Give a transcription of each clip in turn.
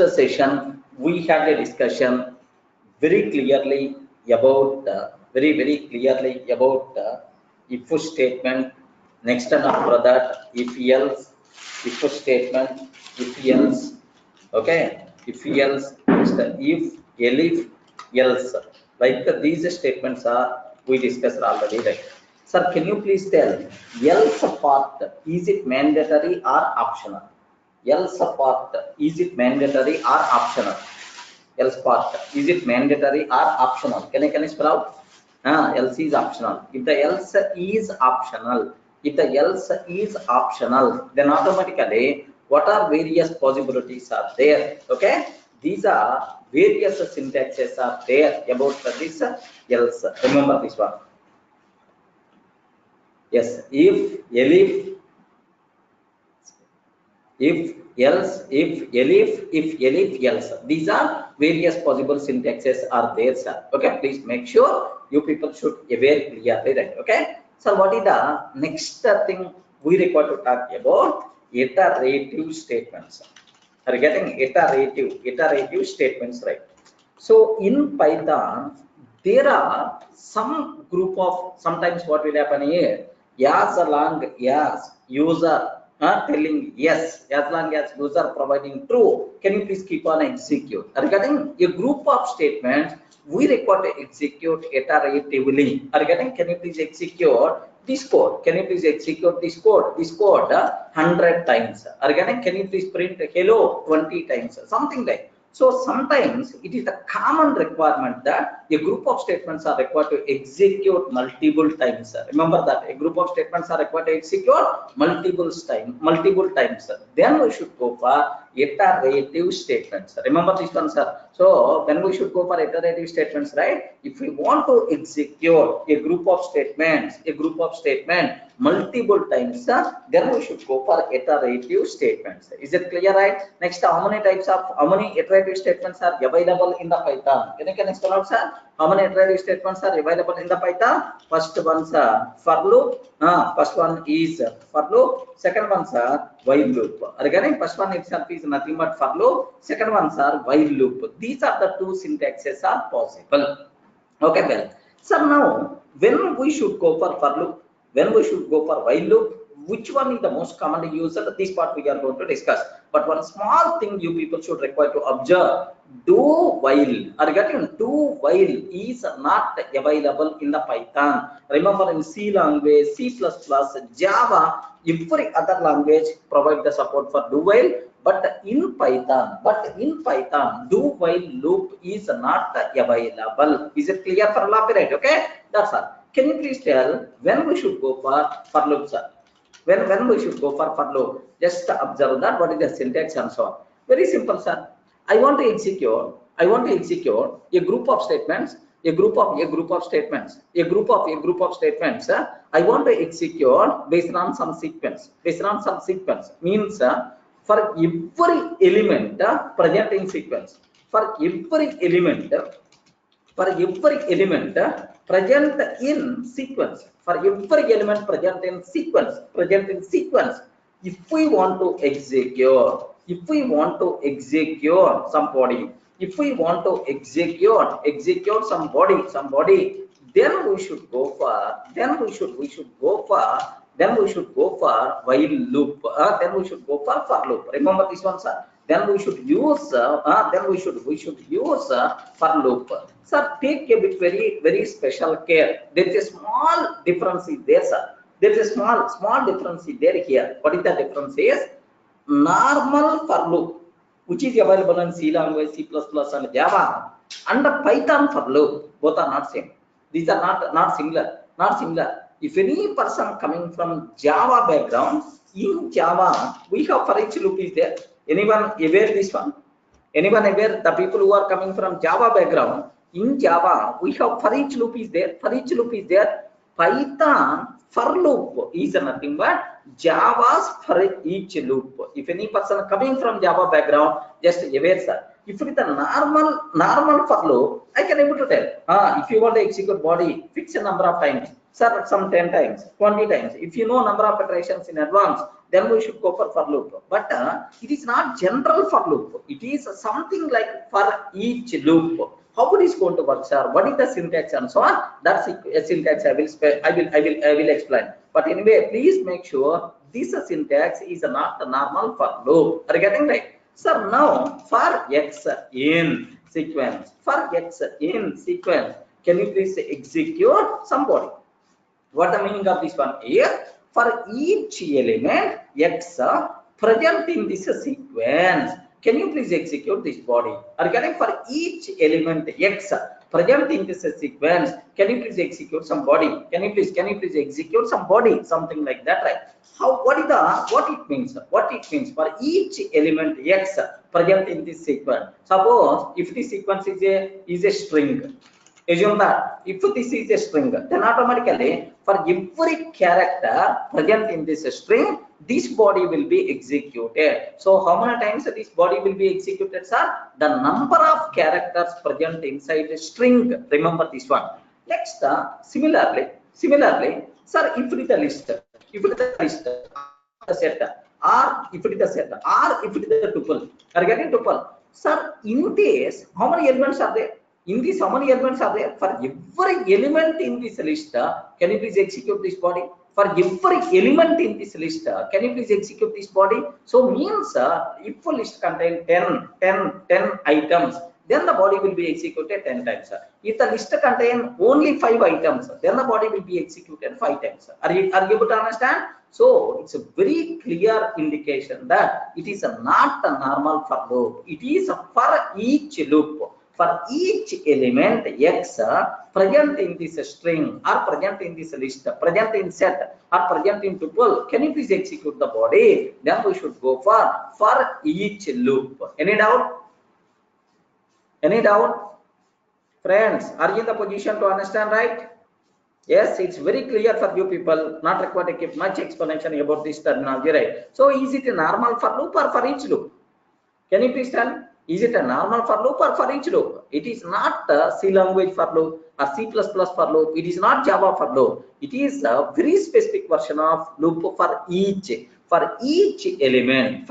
session we had a discussion very clearly about very clearly about if statement. Next and after that, if else, if statement, if else. Okay, if else, if elif else. Like these statements are we discussed already, right? Sir, can you please tell else part, is it mandatory or optional? Else part, is it mandatory or optional? Else part, is it mandatory or optional? Can I spell out? Else is optional. If the else is optional, then automatically what are various possibilities are there? Okay, these are various syntaxes are there about this else. Remember this one. Yes, if else, if elif else. These are various possible syntaxes are there, sir. Okay, please make sure you people should aware clearly, right? Okay. So what is the next thing we require to talk about? Iterative statements. Are you getting iterative statements, right? So in Python, there are some group of, sometimes what will happen here, as long as user telling yes, as long as user providing true, can you please keep on execute? Regarding a group of statements, we require to execute iteratively. Regarding, can you please execute this code? Can you please execute this code? This code 100 times. Regarding, can you please print hello 20 times? Something like. So sometimes it is the common requirement that a group of statements are required to execute multiple times. Remember that a group of statements are required to execute multiple times. Then we should go for iterative statements. Remember this one, sir. So when we should go for iterative statements, right? If we want to execute a group of statements, multiple times, then we should go for iterative statements. Is it clear, right? Next, how many iterative statements are available in the Python? Can you spell out, sir? How many iterative statements are available in the Python? First one, sir, for loop. First one is for loop. Second one, sir, while loop. Again, first one itself is nothing but for loop. Second one, sir, while loop. These are the two syntaxes are possible. Okay, well, so now when we should go for loop, when we should go for while loop, which one is the most commonly used? This part we are going to discuss. But one small thing you people should require to observe: do while. Again, do while is not available in the Python. Remember, in C language, C++, Java, every other language provide the support for do while. But in Python, do while loop is not available. Is it clear for all, right? Okay, that's all. Can you please tell when we should go for loop, sir? When we should go for loop? Just observe that. What is the syntax and so on? Very simple, sir. I want to execute a group of statements. I want to execute based on some sequence. Means for every element present in sequence. For every element present in sequence. If we want to execute somebody, then we should go for while loop. Then we should go for loop. Remember this one, sir. Then we should use for loop. Sir, take a bit very special care. There is a small difference is there, sir. There is a small difference is there here. What is the difference? Is normal for loop, which is available in C language, C++, and Java, and the Python for loop. Both are not same. These are not similar. If any person coming from Java background, in Java we have for each loop is there. Anyone aware this one? Anyone aware? The people who are coming from Java background, in Java we have for each loop is there. Python for loop is nothing but Java's for each loop. If any person coming from Java background, just aware, sir. If it is a normal for loop, I can able to tell. If you want to execute body, fix a number of times. Sir, some 10 times, 20 times. If you know number of iterations in advance, then we should go for loop. But it is not general for loop. It is something like for each loop. How it is going to work, sir? What is the syntax and so on? That's syntax I will explain. But anyway, please make sure this syntax is not normal for loop. Are you getting right? So now for x in sequence, can you please execute somebody? What the meaning of this one? Here for each element x present in this sequence, can you please execute this body? Are you getting? For each element x present in this sequence, can you please execute some body? Can you please execute some body? Something like that, right? How? What it means? What it means for each element x present in this sequence? Suppose if this sequence is a string. Assume that if this is a string, then automatically for every character present in this string, this body will be executed. So how many times this body will be executed, sir? The number of characters present inside the string. Remember this one. Next, similarly, sir, if it is a list, the set, or if it is a set, or if it is a tuple, are getting tuple, sir? In this, how many elements are there? In this, how many elements are there? For every element in this list, can you please execute this body? For every element in this list, can you please execute this body? So means if a list contains 10 items, then the body will be executed 10 times. If the list contains only 5 items, then the body will be executed 5 times. Are you able to understand? So it's a very clear indication that it is not a normal for loop. It is for each loop. For each element x present in this string or present in this list, present in set or present in tuple, can you please execute the body? Then we should go for each loop. Any doubt? Any doubt? Friends, are you in the position to understand, right? Yes, it's very clear for you people, not required to keep much explanation about this terminology, right? So is it a normal for loop or for each loop? Can you please tell? Is it a normal for loop or for each loop? It is not a C language for loop or C++ for loop. It is not Java for loop. It is a very specific version of loop for each element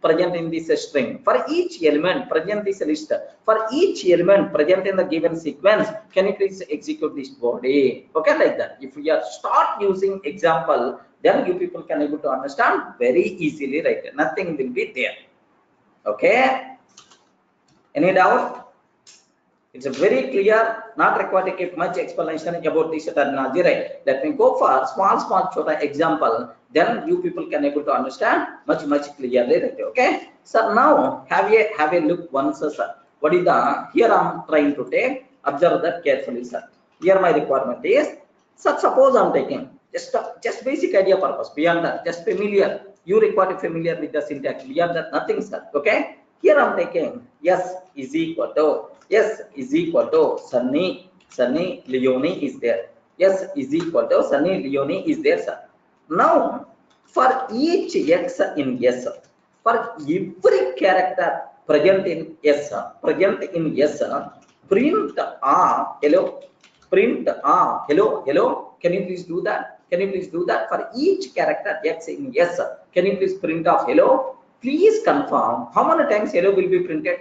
present in this string, for each element present in this list, for each element present in the given sequence, can you please execute this body? Okay, like that. If we are start using example, then you people can able to understand very easily, right? Nothing will be there. Okay, any doubt? It's a very clear, not required to keep much explanation about this terminology, right? Let me go for small chota example, then you people can able to understand much clearly, right? Okay, so now have a look once, sir. What is the, here I'm trying to take, observe that carefully, sir. Here my requirement is, sir, suppose I'm taking just basic idea purpose, beyond that, just familiar. You require to familiar with the syntax, beyond that nothing, sir. Okay, here I'm taking yes is equal to Sunny Leone is there. Yes is equal to Sunny Leone is there, sir. Now for each x in s, for every character present in s, print hello, hello. Can you please do that? Can you please do that for each character x in s? Can you please print off hello? Please confirm how many times hello will be printed.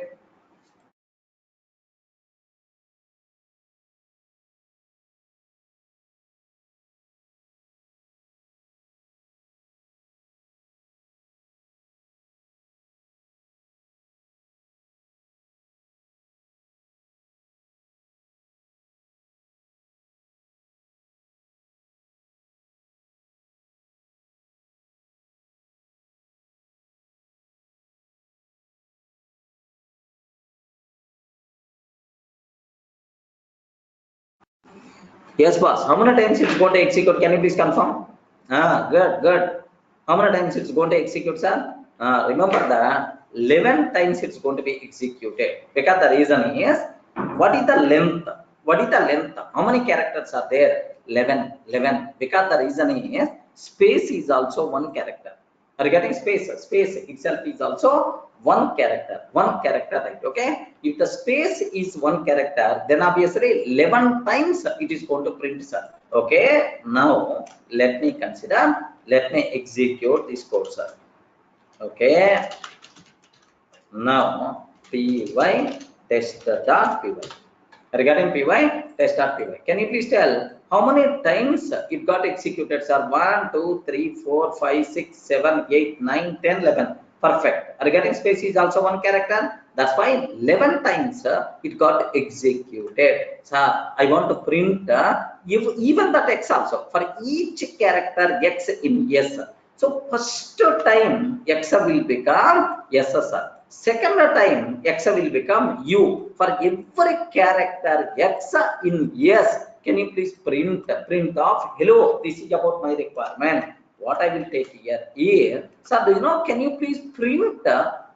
Yes, boss. How many times it's going to execute? Can you please confirm? Good. How many times it's going to execute, sir? Remember that 11 times it's going to be executed. Because the reason is, what is the length? How many characters are there? 11. Because the reason is, space is also one character. Are you getting space? Space itself is also one character, right? Okay, if the space is one character, then obviously 11 times it is going to print, sir. Okay, now let me consider Let me execute this code, sir. Okay. Now py test.py. Regarding py test.py, can you please tell how many times it got executed, sir? 1, 2, 3, 4, 5, 6, 7, 8, 9, 10, 11. Perfect. Regarding space is also one character. That's why 11 times it got executed. So I want to print even the text also for each character x in yes. So first time x will become yes, sir. Second time x will become u. For every character x in yes, can you please print off hello? This is about my requirement. What I will take here is, sir, do you know? Can you please print that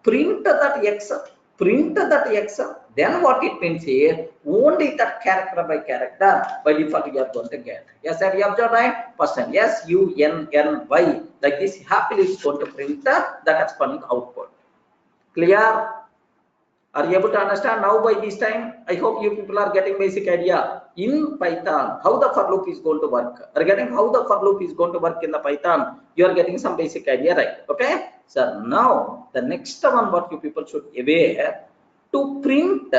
x? Print that x. Then what it means is only that character by character by default you are going to get. Yes, have you observed right? First time yes, u n n y like this happily is going to print the corresponding output. Clear? Are you able to understand now by this time? I hope you people are getting basic idea in Python how the for loop is going to work. Regarding how the for loop is going to work in the Python, you are getting some basic idea, right? Okay. So now the next one what you people should aware to print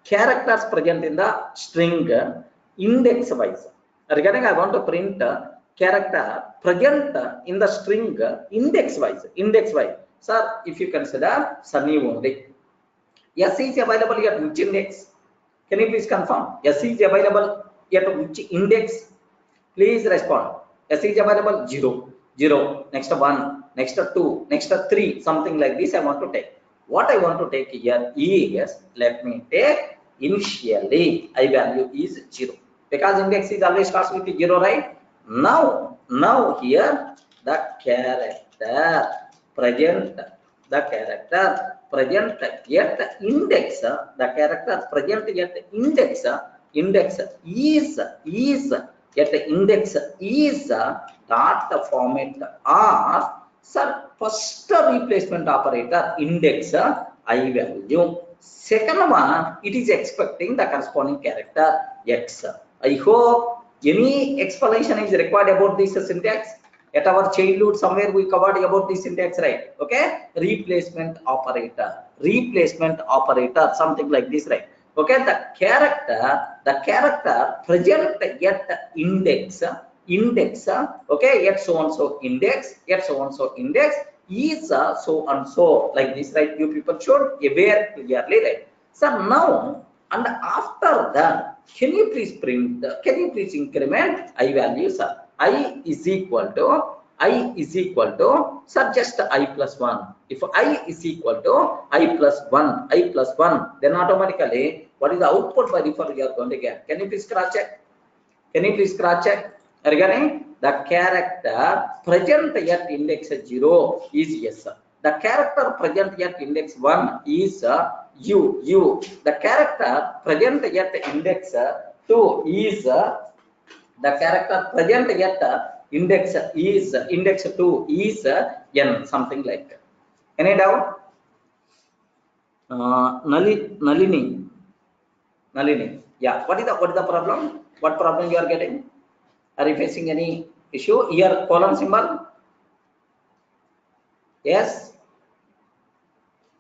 characters present in the string index wise. Regarding I want to print character present in the string index wise. Sir, if you consider Sunny only. S is available at which index? Can you please confirm? S is available at which index? Please respond. S is available 0, 0, next 1, next 2, next 3, something like this I want to take. What I want to take here is, let me take initially I value is 0 because index is always starts with 0, right? Now here the character present yet index, the character present yet index is yet index is dot format or sir first replacement operator index I value. Second one, it is expecting the corresponding character x. I hope any explanation is required about this syntax. At our childhood, somewhere we covered about this syntax, right? Okay, replacement operator, something like this, right? Okay, the character present yet index, okay, yet so and so index, is so and so like this, right? You people should aware clearly, right? So now and after that, can you please print? Can you please increment I values? I is equal to sir just I plus 1. If I is equal to I plus 1, then automatically what is the output by default you are going to get? Can you please cross check? Regarding the character present at index 0 is yes. The character present at index 1 is u. The character present at index 2 is the character present at index 2 is n, something like that. Any doubt? Nalini, yeah. What is the problem? What problem you are getting? Are you facing any issue here? Colon symbol? Yes.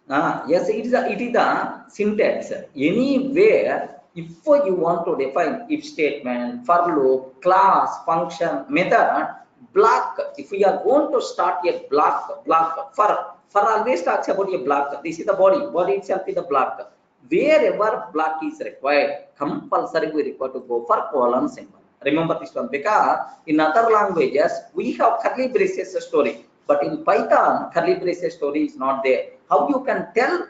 Yes, it is the syntax. Anywhere, if you want to define if statement, for loop, class, function, method, block. If we are going to start a block, for always talks about a block. This is the body itself is the block. Wherever block is required, compulsory we require to go for colon symbol. Remember this one because in other languages we have curly braces story, but in Python curly braces story is not there. How you can tell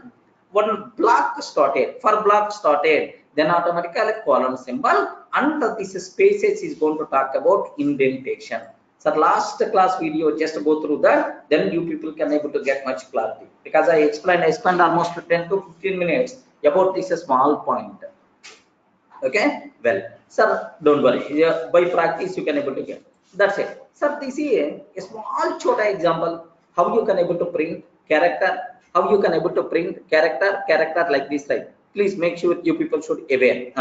one block started, for block started, then automatically colon symbol, and this spaces is going to talk about indentation. So last class video just go through that, then you people can able to get much clarity because I spent almost 10 to 15 minutes about this small point. Okay, well, sir, don't worry. By practice, you can able to get. That's it, sir. This is a small chota example. How you can able to print character? How you can able to print character like this, right? Please make sure you people should aware.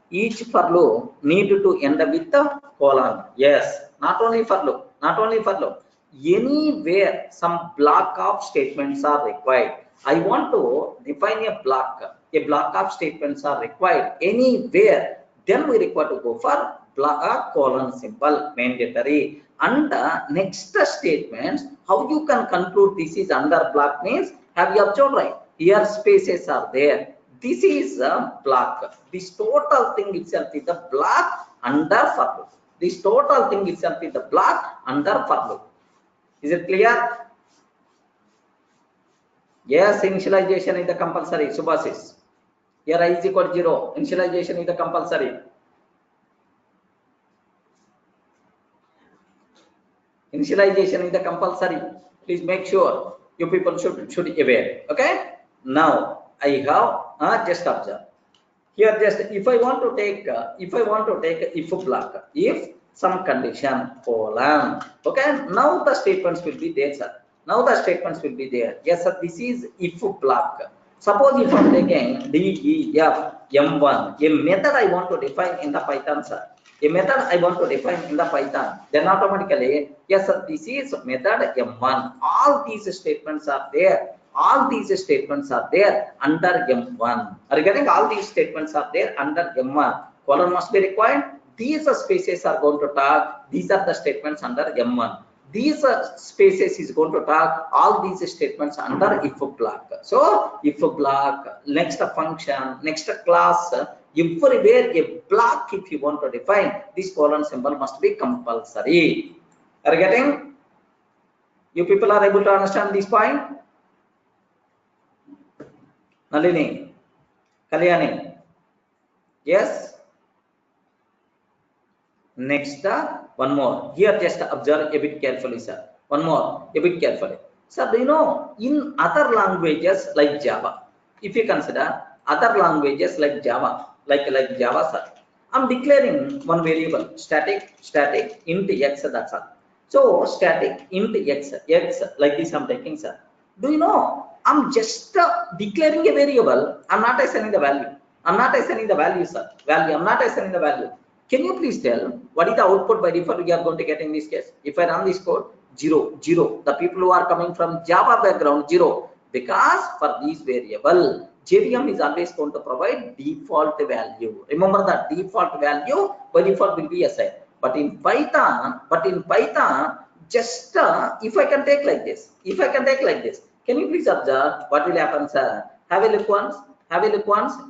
Each for loop need to end with the colon. Yes, not only for loop. not only for loop. Anywhere some block of statements are required. I want to define a block of statements are required anywhere, then we require to go for block colon symbol mandatory. And next statements, how you can conclude this is under block means, have you observed right? Here spaces are there. This is a block. This total thing itself is the block under for loop. This total thing itself is the block under for loop. Is it clear? Yes, initialization is the compulsory. Subhasis. Here I is equal to 0. Initialization is the compulsory. Initialization is the compulsory. Please make sure you people should aware. Okay. Now I have just observe. Here just if I want to take if block, if some condition colon. Okay. Now the statements will be there, sir. Now the statements will be there. Yes, sir. This is if block. Suppose if I'm taking DEF M1, a method I want to define in the Python, sir. A method I want to define in the Python. Then automatically, yes, sir, this is method M1. All these statements are there. All these statements are there under M1. Are you getting? All these statements are there under M1. Colon must be required. These spaces are going to talk. These are the statements under M1. These spaces is going to talk all these statements under if block. So if block, next function, next class, everywhere a block if you want to define, this colon symbol must be compulsory. Are you getting? You people are able to understand this point? Nalini, Kalyani, yes. Next, one more. Here, just observe a bit carefully, sir. One more, a bit carefully. Sir, do you know in other languages like Java, if you consider other languages like Java, like Java, sir, I'm declaring one variable, static int x, that's all. So static int x, like this I'm taking, sir. Do you know I'm just declaring a variable. I'm not assigning the value. I'm not assigning the value, sir. I'm not assigning the value. Can you please tell what is the output by default we are going to get in this case? If I run this code, 0, 0. The people who are coming from Java background, 0. Because for this variable, JVM is always going to provide default value. Remember that default value by default will be assigned. But in Python, just if I can take like this, can you please observe what will happen, sir? Have a look once,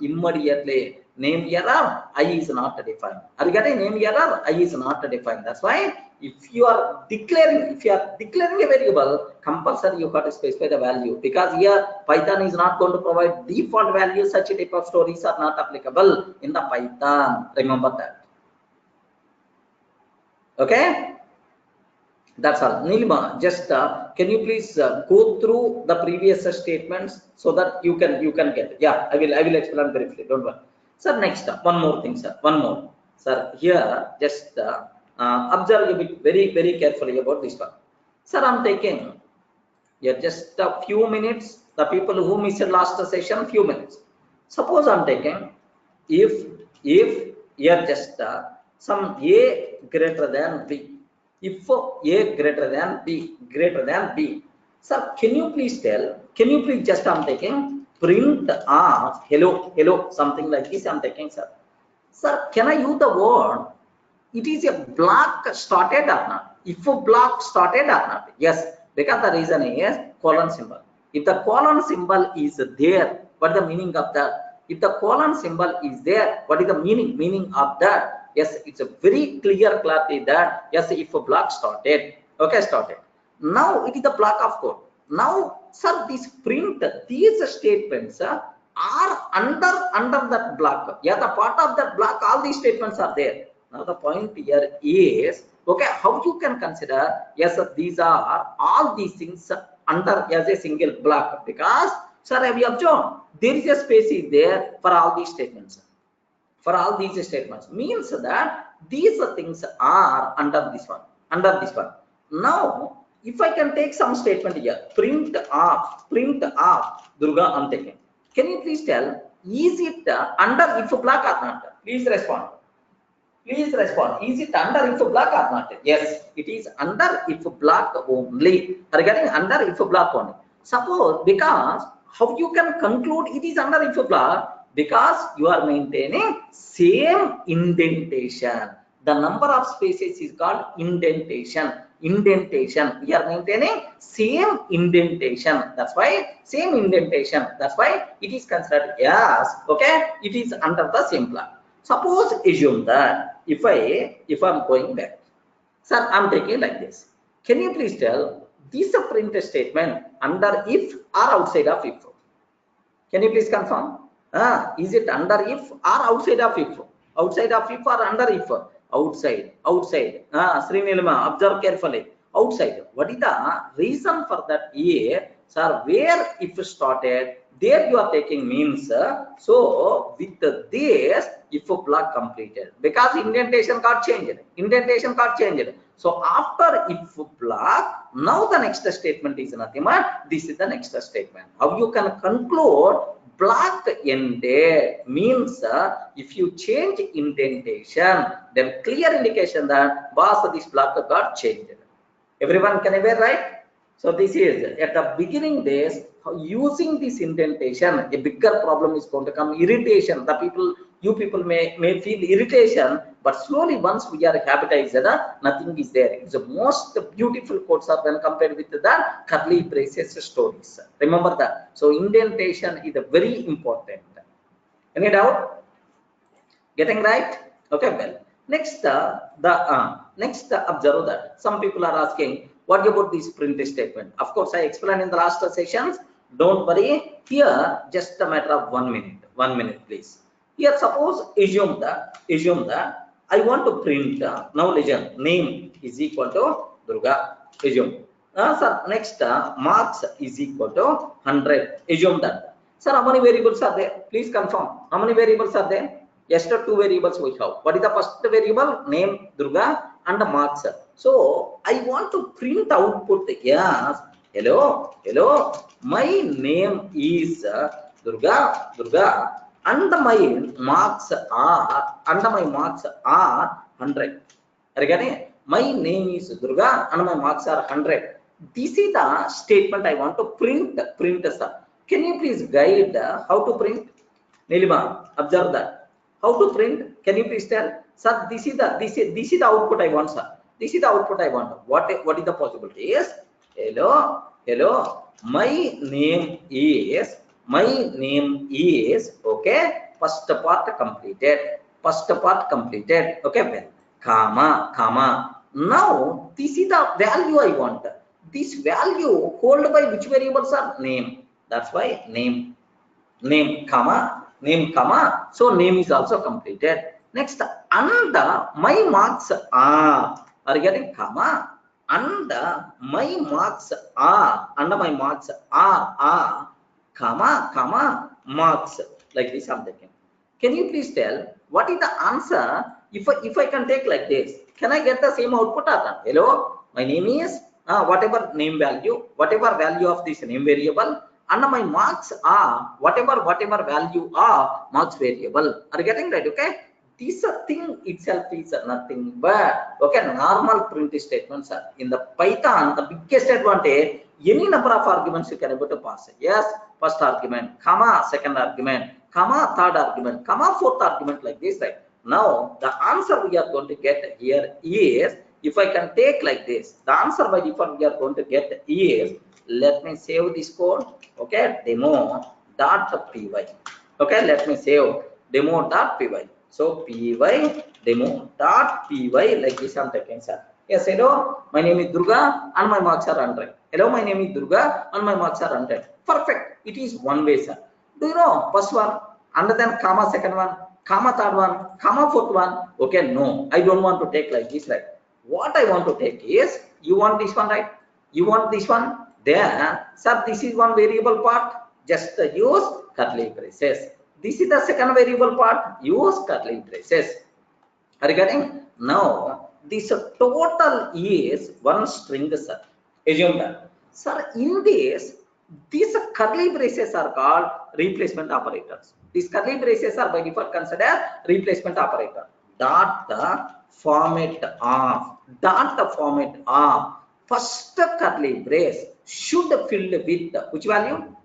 immediately. Name error, I is not defined. Are you getting name error? I is not defined. That's why if you are declaring a variable, compulsory you got to specify the value, because here Python is not going to provide default value. Such a type of stories are not applicable in the Python. Remember that. Okay. That's all. Nilma, just can you please go through the previous statements so that you can get. Yeah, I will explain briefly. Don't worry. Sir, next one more thing, sir. One more, sir. Here, just observe a bit very carefully about this one. Sir, I'm taking here just a few minutes. The people who missed last session, few minutes. Suppose I'm taking if here just some a greater than b. If a greater than b. Sir, can you please tell? Can you please just I'm taking print of hello, something like this I'm taking, sir. Sir, can I use the word? It is a block started or not? If a block started or not? Yes, because the reason is colon symbol. If the colon symbol is there, what is the meaning of that? If the colon symbol is there, what is the meaning of that? Yes, it's a very clear clarity that yes, if a block started, okay, started. Now it is the block of code. Now, sir, these statements are under that block. Yeah, the part of that block, all these statements are there. Now the point here is, okay, how you can consider, yes, sir, these are all these things under as a single block, because, sir, have you observed, there is a space is there for all these statements. For all these statements means that these things are under this one. Now, if I can take some statement here, print of Durga, I'm taking. Can you please tell, is it under if block or not? Please respond. Please respond. Is it under if block or not? Yes, it is under if block only. Regarding under if block only. Suppose, because how you can conclude it is under if block? Because you are maintaining same indentation. The number of spaces is called indentation. Indentation. We are maintaining same indentation. That's why same indentation. That's why it is considered as, okay, it is under the same block. Suppose assume that if I'm going back, sir, I'm taking like this. Can you please tell this a print statement under if or outside of if? Can you please confirm? Is it under if or outside of if? Outside of if or under if? Outside. Outside. Srinilima, observe carefully. Outside. What is the reason for that? Sir, where if started, there you are taking means. So with this, if block completed, because indentation got changed. Indentation got changed. So after if block, now the next statement is nothing but this is the next statement. How you can conclude block ended means if you change indentation, then clear indication that boss this block got changed. Everyone can aware, right? So this is at the beginning days using this indentation, a bigger problem is going to come, irritation. You people may feel irritation, but slowly once we are habitized, nothing is there. It's the most beautiful quotes are when compared with the curly braces stories. Remember that. So indentation is a very important. Any doubt? Getting right? Okay, well. Next, observe that some people are asking, what about this print statement? Of course, I explained in the last sessions. Don't worry. Here, just a matter of 1 minute. 1 minute, please. Here, suppose assume that I want to print. Now, listen. Name is equal to Durga. Assume. Sir, next marks is equal to 100. Assume that. Sir, how many variables are there? Please confirm. How many variables are there? Yes, sir, 2 variables we have. What is the first variable? Name Durga and the marks. So I want to print output. Yes, hello, my name is Durga, and my marks are 100. Again, my name is Durga and my marks are 100. This is the statement I want to print. Sir. Can you please guide how to print? Nilima, observe that. How to print? Can you please tell? Sir, this is the output I want, sir. This is the output I want. What is the possibility? Yes. Hello. My name is okay. First part completed. Okay, well, comma. Now this is the value I want. This value hold by which variable, sir? Name. That's why name, comma. So name is also completed. Next, and my marks are getting comma, and my marks are, comma, marks. Like this I'm taking. Can you please tell what is the answer if I can take like this? Can I get the same output or not? Hello, my name is whatever name value, whatever value of this name variable, and my marks are whatever value are marks variable. Are you getting right? Okay, this thing itself is nothing but normal print statements. In the Python, the biggest advantage, any number of arguments you can able to pass. Yes, first argument, comma, second argument, comma, third argument, comma, fourth argument, like this, right? Now the answer we are going to get here is, if I can take like this, the answer by default we are going to get is, let me save this code. Okay, demo.py. Okay, let me save demo.py. So py demo.py, like this I'm taking, sir. Yes, hello, my name is Durga and my marks are 100. Hello, my name is Durga and my marks are 100. Perfect. It is one way, sir. Do you know first one, and then comma second one, comma third one, comma fourth one? Okay, no, I don't want to take like this, right? What I want to take is, you want this one, right? You want this one? Then, sir, this is one variable part, just use curly braces. This is the second variable part, use curly braces. Are you getting? Now, this total is one string, sir. Assume that. Sir, in this, these curly braces are called replacement operators. These curly braces are by default considered replacement operator. dot format of first curly brace should fill with which value?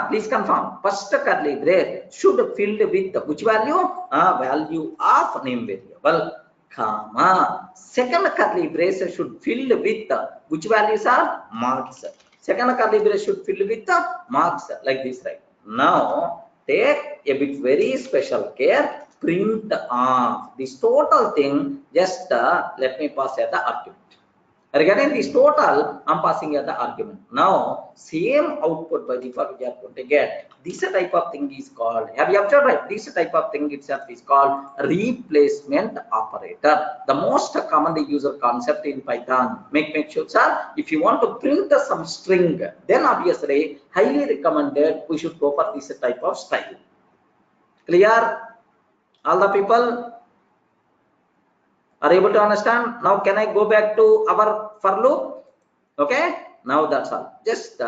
Please confirm. First curly brace should fill with which value? Value of name variable, comma. Second curly brace should fill with which values are marks. Second curly brace should fill with the marks like this, right? Now take a bit very special care. Print off this total thing. Just let me pass as the argument. Regarding this total, I'm passing as the argument. Now, same output by default we are going to get. This type of thing is called, have you observed, right? This type of thing itself is called replacement operator. The most commonly used concept in Python. Make sure, sir, if you want to print some string, then obviously highly recommended we should go for this type of style. Clear? All the people are able to understand? Now can I go back to our for loop? Okay, now that's all. Just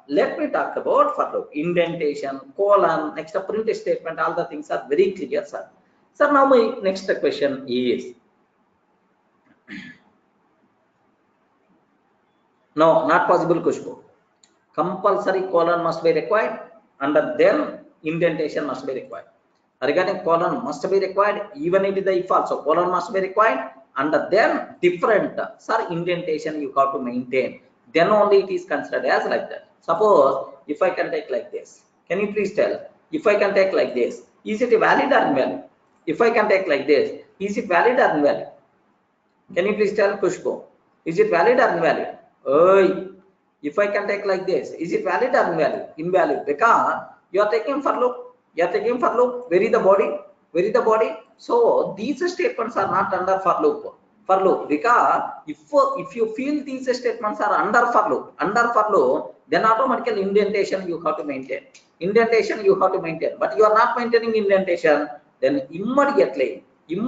let me talk about for loop. Indentation, colon, next print statement, all the things are very clear, sir. Sir, now my next question is, no, not possible, Kushbu. Compulsory colon must be required, and then indentation must be required. Regarding colon must be required, even if it is if also colon must be required, and then different indentation you have to maintain, then only it is considered as like that. Suppose if I can take like this, can you please tell, if I can take like this, is it valid or invalid? If I can take like this, is it valid or invalid? Can you please tell, Kushbu, is it valid or invalid? Oh, if I can take like this, is it valid or invalid? Invalid, because you are taking for loop. You are taking for loop. Where is the body? Where is the body? So these statements are not under for loop. For loop, because if you feel these statements are under for loop, then automatically indentation you have to maintain. Indentation you have to maintain. But you are not maintaining indentation, then immediately you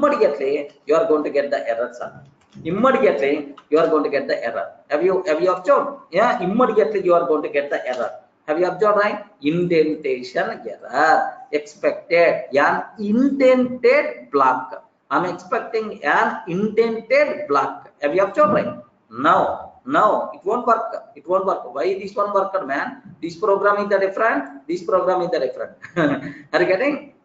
are going to get the error, sir. Immediately you are going to get the error. Have you observed? Yeah, immediately you are going to get the error. Have you observed, right? Indentation error expected an indented block. I'm expecting an indented block. Have you observed, right? Now it won't work. It won't work. Why this one worked, man? This program is the different. This program is the different. Are you getting?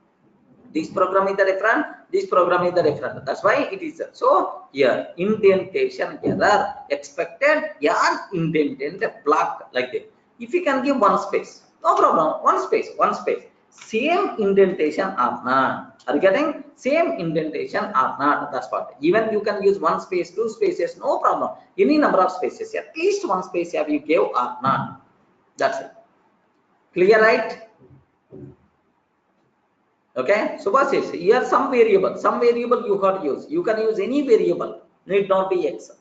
This program is the different. This program is the different. That's why it is so here. Indentation error expected an indented block like that. If you can give one space, no problem. One space. Same indentation or not. Are you getting? Same indentation or not? That's what. Even you can use one space, two spaces, no problem. Any number of spaces. At least one space have you gave or not. That's it. Clear, right? Okay. So what is here? Some variable you have to use. You can use any variable. Need not be X.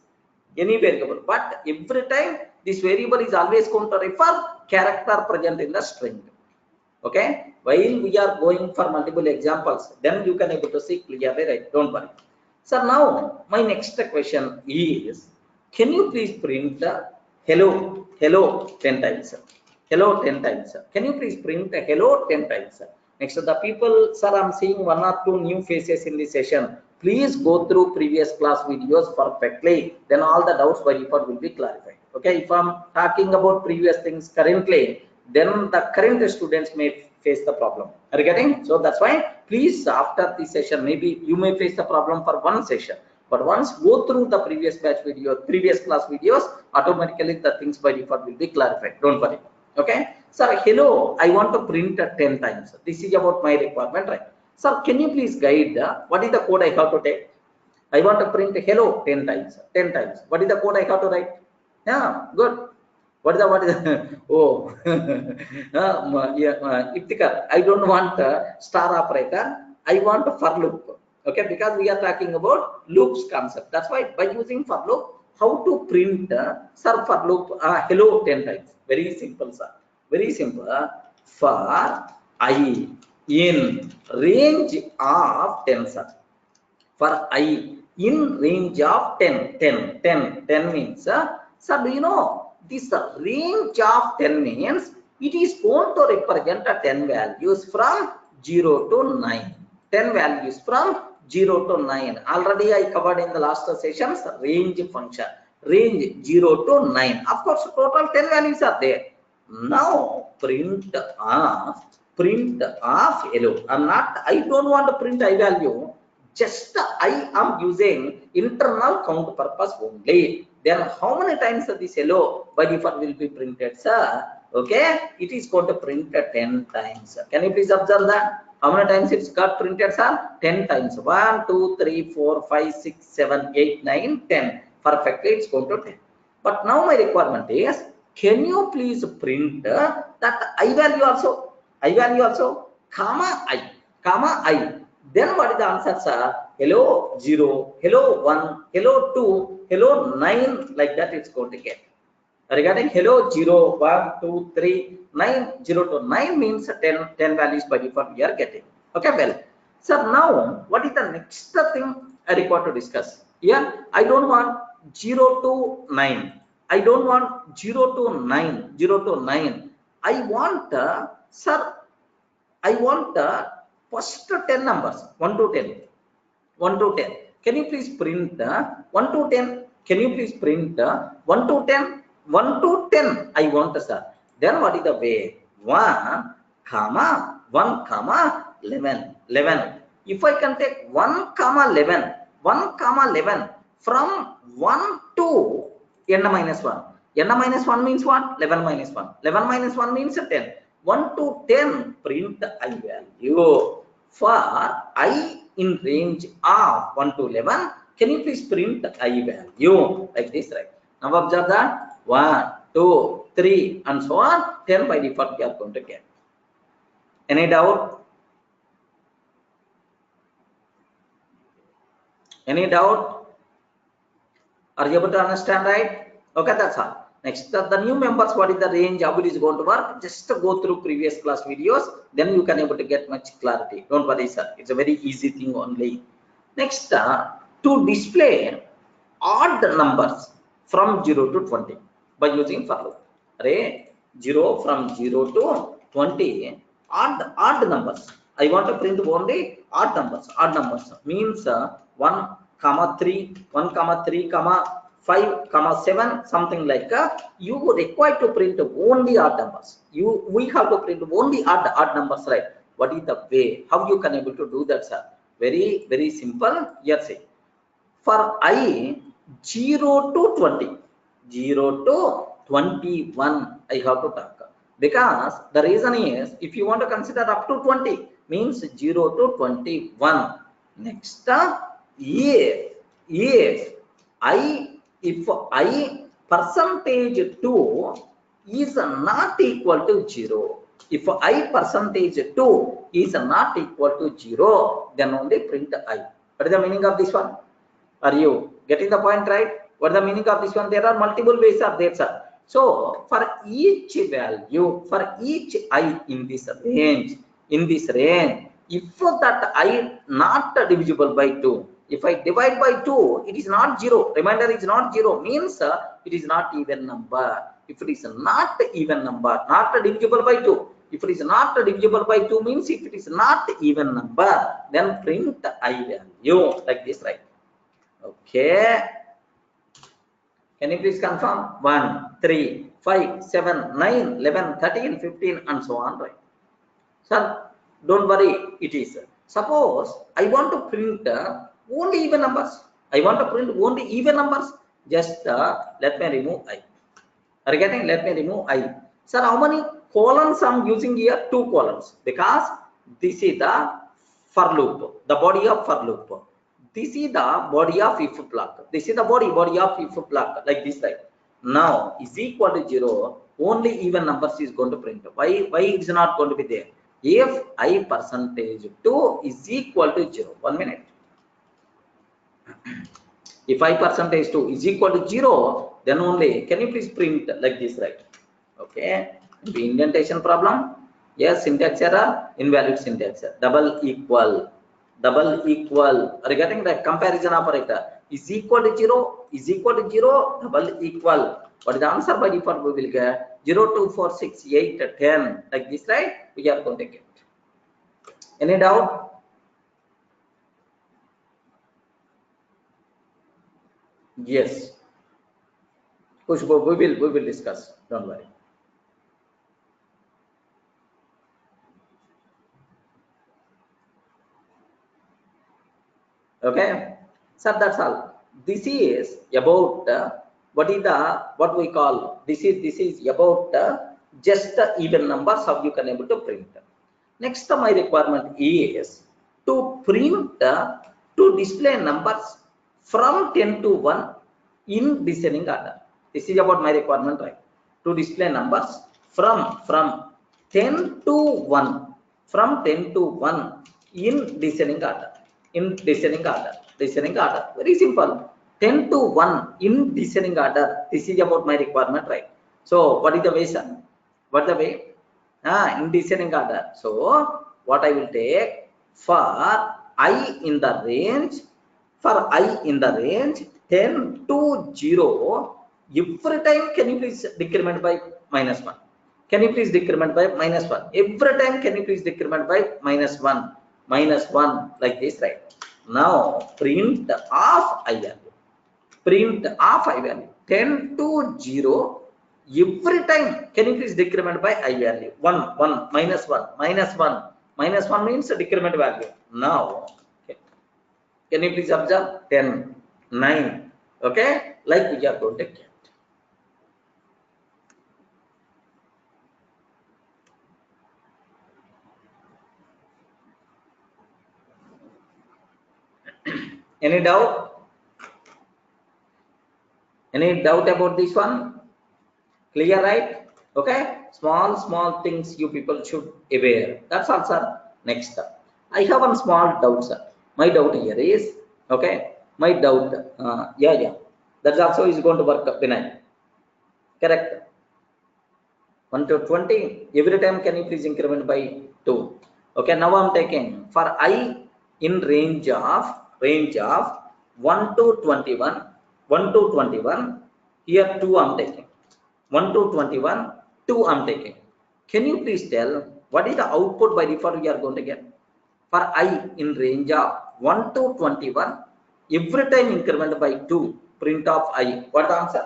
Any variable. But every time this variable is always going to refer character present in the string. Okay, while we are going for multiple examples, then you can able to see clearly, right? Don't worry. So now my next question is, can you please print the hello 10 times? Hello 10 times. Can you please print the hello 10 times? Next to the people, sir, I'm seeing one or two new faces in this session. Please go through previous class videos perfectly. Then all the doubts by default will be clarified. Okay, if I'm talking about previous things currently, then the current students may face the problem. Are you getting? So that's why please after this session, maybe you may face the problem for one session, but once go through the previous batch video, previous class videos, automatically the things by default will be clarified. Don't worry. Okay, sir, hello, I want to print 10 times. This is about my requirement, right? Sir, can you please guide what is the code I have to take? I want to print hello 10 times. What is the code I have to write? Yeah, good. What is the oh Iptikar, I don't want star operator, I want a for loop. Okay, because we are talking about loops concept. That's why by using for loop, how to print sir for loop hello 10 times. Very simple, sir. Very simple. For I in range of 10, sir. For I in range of 10 means sir, do you know this range of 10 means it is going to represent 10 values from 0 to 9. 10 values from 0 to 9. Already I covered in the last sessions range function. Range 0 to 9. Of course, total 10 values are there. Now print of hello. I don't want to print I value. Just I am using internal count purpose only. Then how many times this hello by default will be printed, sir? Okay, it is going to print 10 times. Can you please observe that? How many times it's got printed, sir? 10 times. 1, 2, 3, 4, 5, 6, 7, 8, 9, 10. Perfectly, it's going to 10. But now my requirement is, can you please print that I value also, comma I. Then what is the answer, sir? Hello 0, hello 1, hello 2, hello 9, like that it's going to get. Regarding hello 0, 1, 2, 3, 9, 0 to 9 means 10 values by default we are getting. Okay, well, so now what is the next thing I require to discuss? Here, I don't want 0 to 9. I don't want 0 to 9. I want, sir, I want first 10 numbers, 1 to 10. 1 to 10. Can you please print 1 to 10? Can you please print 1 to 10? 1 to 10 I want, sir. Then what is the way? 1 comma 11. If I can take 1 comma 11 from 1 to n minus 1. n minus 1 means what? 11 minus 1. 11 minus 1 means 10. 1 to 10 print I value. For I in range of 1 to 11, can you please print I value like this, right? Now observe that 1, 2, 3 and so on, 10 by default we are going to get. Any doubt? Any doubt? Are you able to understand, right? Okay, that's all. Next, the new members, what is the range, how it is going to work? Just go through previous class videos, then you can able to get much clarity. Don't worry, sir. It's a very easy thing only. Next, to display odd numbers from 0 to 20 by using for loop. Array 0 from 0 to 20, odd numbers. I want to print only odd numbers. Odd numbers means 1, 3, 5, 7, something like you require to print only odd numbers. We have to print only odd numbers, right? What is the way? How you can able to do that, sir? Very, very simple. Yes, see. For I 0 to 20, 0 to 21, I have to talk. Because the reason is, if you want to consider up to 20, means 0 to 21. Next, if I percentage 2 is not equal to 0, if I percentage 2 is not equal to 0, then only print I. What is the meaning of this one? Are you getting the point, right? What is the meaning of this one? There are multiple ways of there, sir. So for each value, for each I in this range, if that I not divisible by 2, if I divide by 2, it is not 0. Remainder is not 0, means it is not even number. If it is not even number, not divisible by 2. If it is not divisible by 2, means if it is not even number, then print I value like this, right? Okay. Can you please confirm? 1, 3, 5, 7, 9, 11, 13, 15 and so on, right? Sir, don't worry, it is. Suppose I want to print only even numbers. Just let me remove I. Are you getting? Let me remove I. Sir, how many columns I'm using here? 2 columns. Because this is the for loop, the body of for loop. This is the body of if block. This is the body of if block, like this, right? Now is equal to 0. Only even numbers is going to print. Why it is not going to be there? If I percentage 2 is equal to 0. 1 minute. If I percentage 2 is equal to 0, then only can you please print like this, right? Okay. The indentation problem. Yes, syntax error, invalid syntax error. Double equal. Regarding the comparison operator is equal to 0, double equal. What is the answer by default? We will get 0, 2, 4, 6, 8, 10 like this, right? We are going to get. Any doubt? Yes. Kushbu, we will discuss. Don't worry. Okay. So that's all. This is about what we call this is about just the even numbers how you can able to print. Next, my requirement is to print to display numbers from 10 to 1 in descending order. This is about my requirement, right? To display numbers from 10 to 1, from 10 to 1 in descending order. In descending order, very simple. 10 to 1 in descending order. This is about my requirement, right? So what is the way, sir? What the way? In descending order. So what I will take for I in the range, 10 to 0, every time can you please decrement by -1? Can you please decrement by -1? Every time can you please decrement by -1, -1 like this, right? Now print of I value. Print of I value 10 to 0. Every time can you please decrement by I value 1, 1, -1, -1, -1 means a decrement value. Now okay. Can you please observe 10, 9, okay, like we are going to get. Any doubt? Any doubt about this one? Clear, right? Okay, small things you people should aware. That's all, sir. Next, I have one small doubt, sir. My doubt here is okay. My doubt, yeah. That also is going to work up benign. Correct. 1 to 20. Every time can you please increment by 2? Okay. Now I'm taking for I in range of 1 to 21. 1 to 21. Here 2 I'm taking. 1 to 21, 2 I'm taking. Can you please tell what is the output by default we are going to get? For I in range of 1 to 21, every time increment by 2, print of I. What the answer?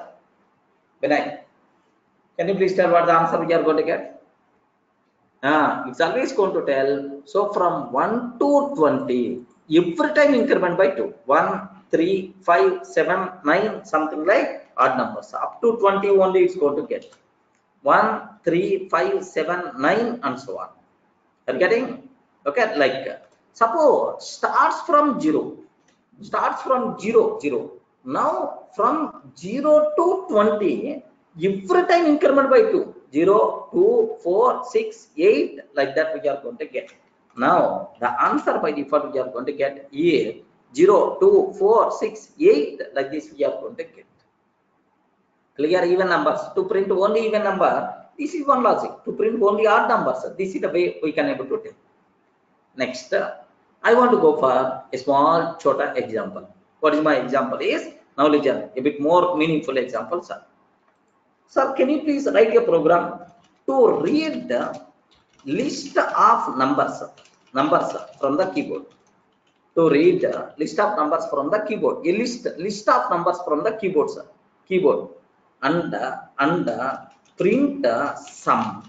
Benign. Can you please tell what the answer we are going to get? It's always going to tell. So from 1 to 20, every time increment by 2. 1, 3, 5, 7, 9, something like odd numbers. Up to 20 only it's going to get. 1, 3, 5, 7, 9 and so on. You're getting? Okay, like suppose starts from 0. Now from 0 to 20, every time increment by 2. 0, 2, 4, 6, 8, like that we are going to get. Now the answer by default we are going to get is 0, 2, 4, 6, 8, like this we are going to get. Clear? Even numbers. To print only even number, this is one logic. To print only odd numbers, this is the way we can able to tell. Next, I want to go for a small chota example. What is my example is? Now listen, a bit more meaningful example, sir. Sir, can you please write a program to read the list of numbers from the keyboard? To read the list of numbers from the keyboard. A list of numbers from the keyboard, sir. Keyboard. And print sum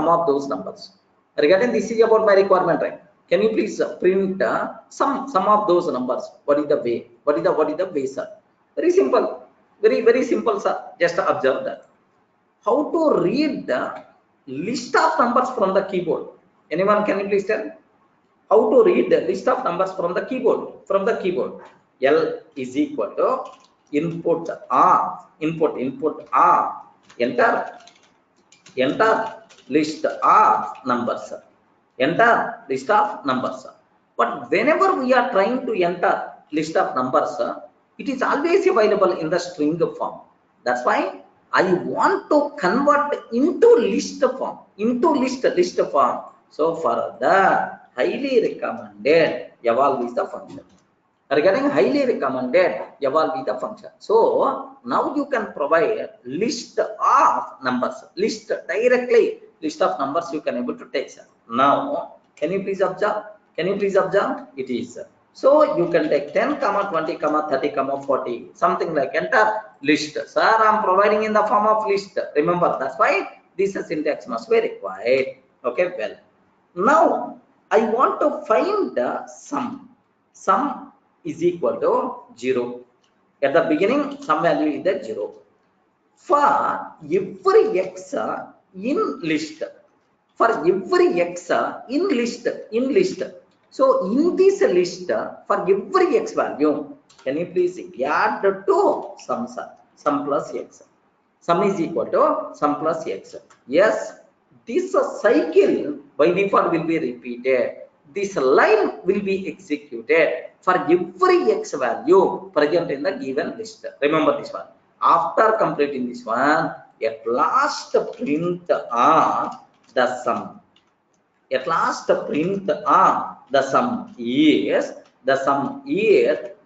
of those numbers. Regarding this is about my requirement, right? Can you please print sum of those numbers? What is the way? What is the way, sir? Very simple, very simple, sir. Just observe that. How to read the list of numbers from the keyboard? Anyone can you please tell? How to read the list of numbers from the keyboard? L is equal to input R, input R, enter list of numbers, but whenever we are trying to enter list of numbers, it is always available in the string form. That's why I want to convert into list form, list form. So for that, highly recommended eval is the function. Regarding highly recommended, eval is the function. So now you can provide list of numbers, directly list of numbers you can able to take, sir. Now can you please observe? It is So you can take 10 comma 20 comma 30 comma 40 something like enter list. Sir, I'm providing in the form of list. Remember, that's why this syntax must be required. Okay, well, now I want to find the sum. Sum is equal to 0. At the beginning, some value is there 0. For every x in list, for every x in list. So in this list, for every x value, can you please add to sum plus x? Sum is equal to sum plus x. Yes, this cycle by default will be repeated. This line will be executed for every x value present in the given list. Remember this one. After completing this one, at last print the sum. At last print the sum is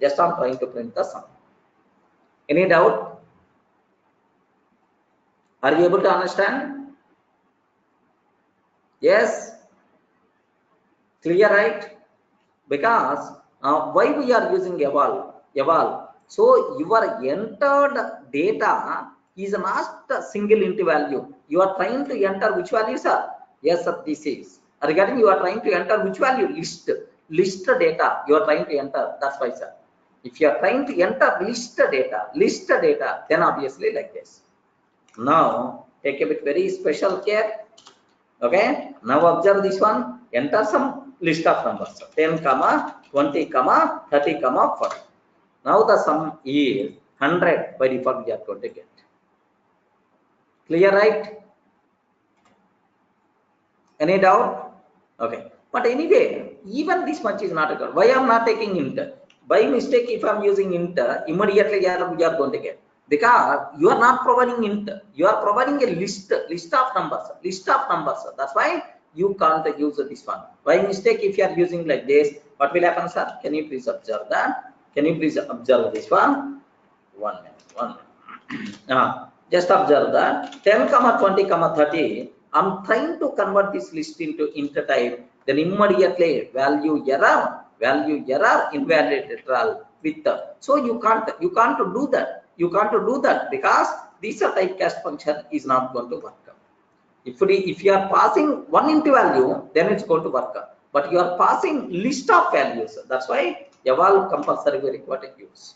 just I'm trying to print the sum. Any doubt? Are you able to understand? Yes, clear, right? Because why we are using eval? So your entered data is not a single int value. You are trying to enter which value, sir? Yes, sir, this is regarding you are trying to enter which value? List data you are trying to enter. That's why, sir. If you are trying to enter list data, then obviously like this. Now take a bit very special care. Okay, now observe this one. Enter some list of numbers 10 comma 20 comma 30 comma 40. Now the sum is 100. By default we are going to get. Clear, right? Any doubt? Okay, but anyway, even this much is not a good. Why I'm not taking int? By mistake, if I'm using int, immediately we are going to get. Because you are not providing int, you are providing a list of numbers. That's why you can't use this one. By mistake, if you are using like this, what will happen, sir? Can you please observe that? Can you please observe this one? 1 minute. Just observe that 10 comma 20 comma 30. I'm trying to convert this list into int type. Then immediately value error invalid literal with so you can't do that. You can't do that because this typecast function is not going to work. If you are passing one int value, then it's going to work. But you are passing list of values. That's why eval compulsory we require to use.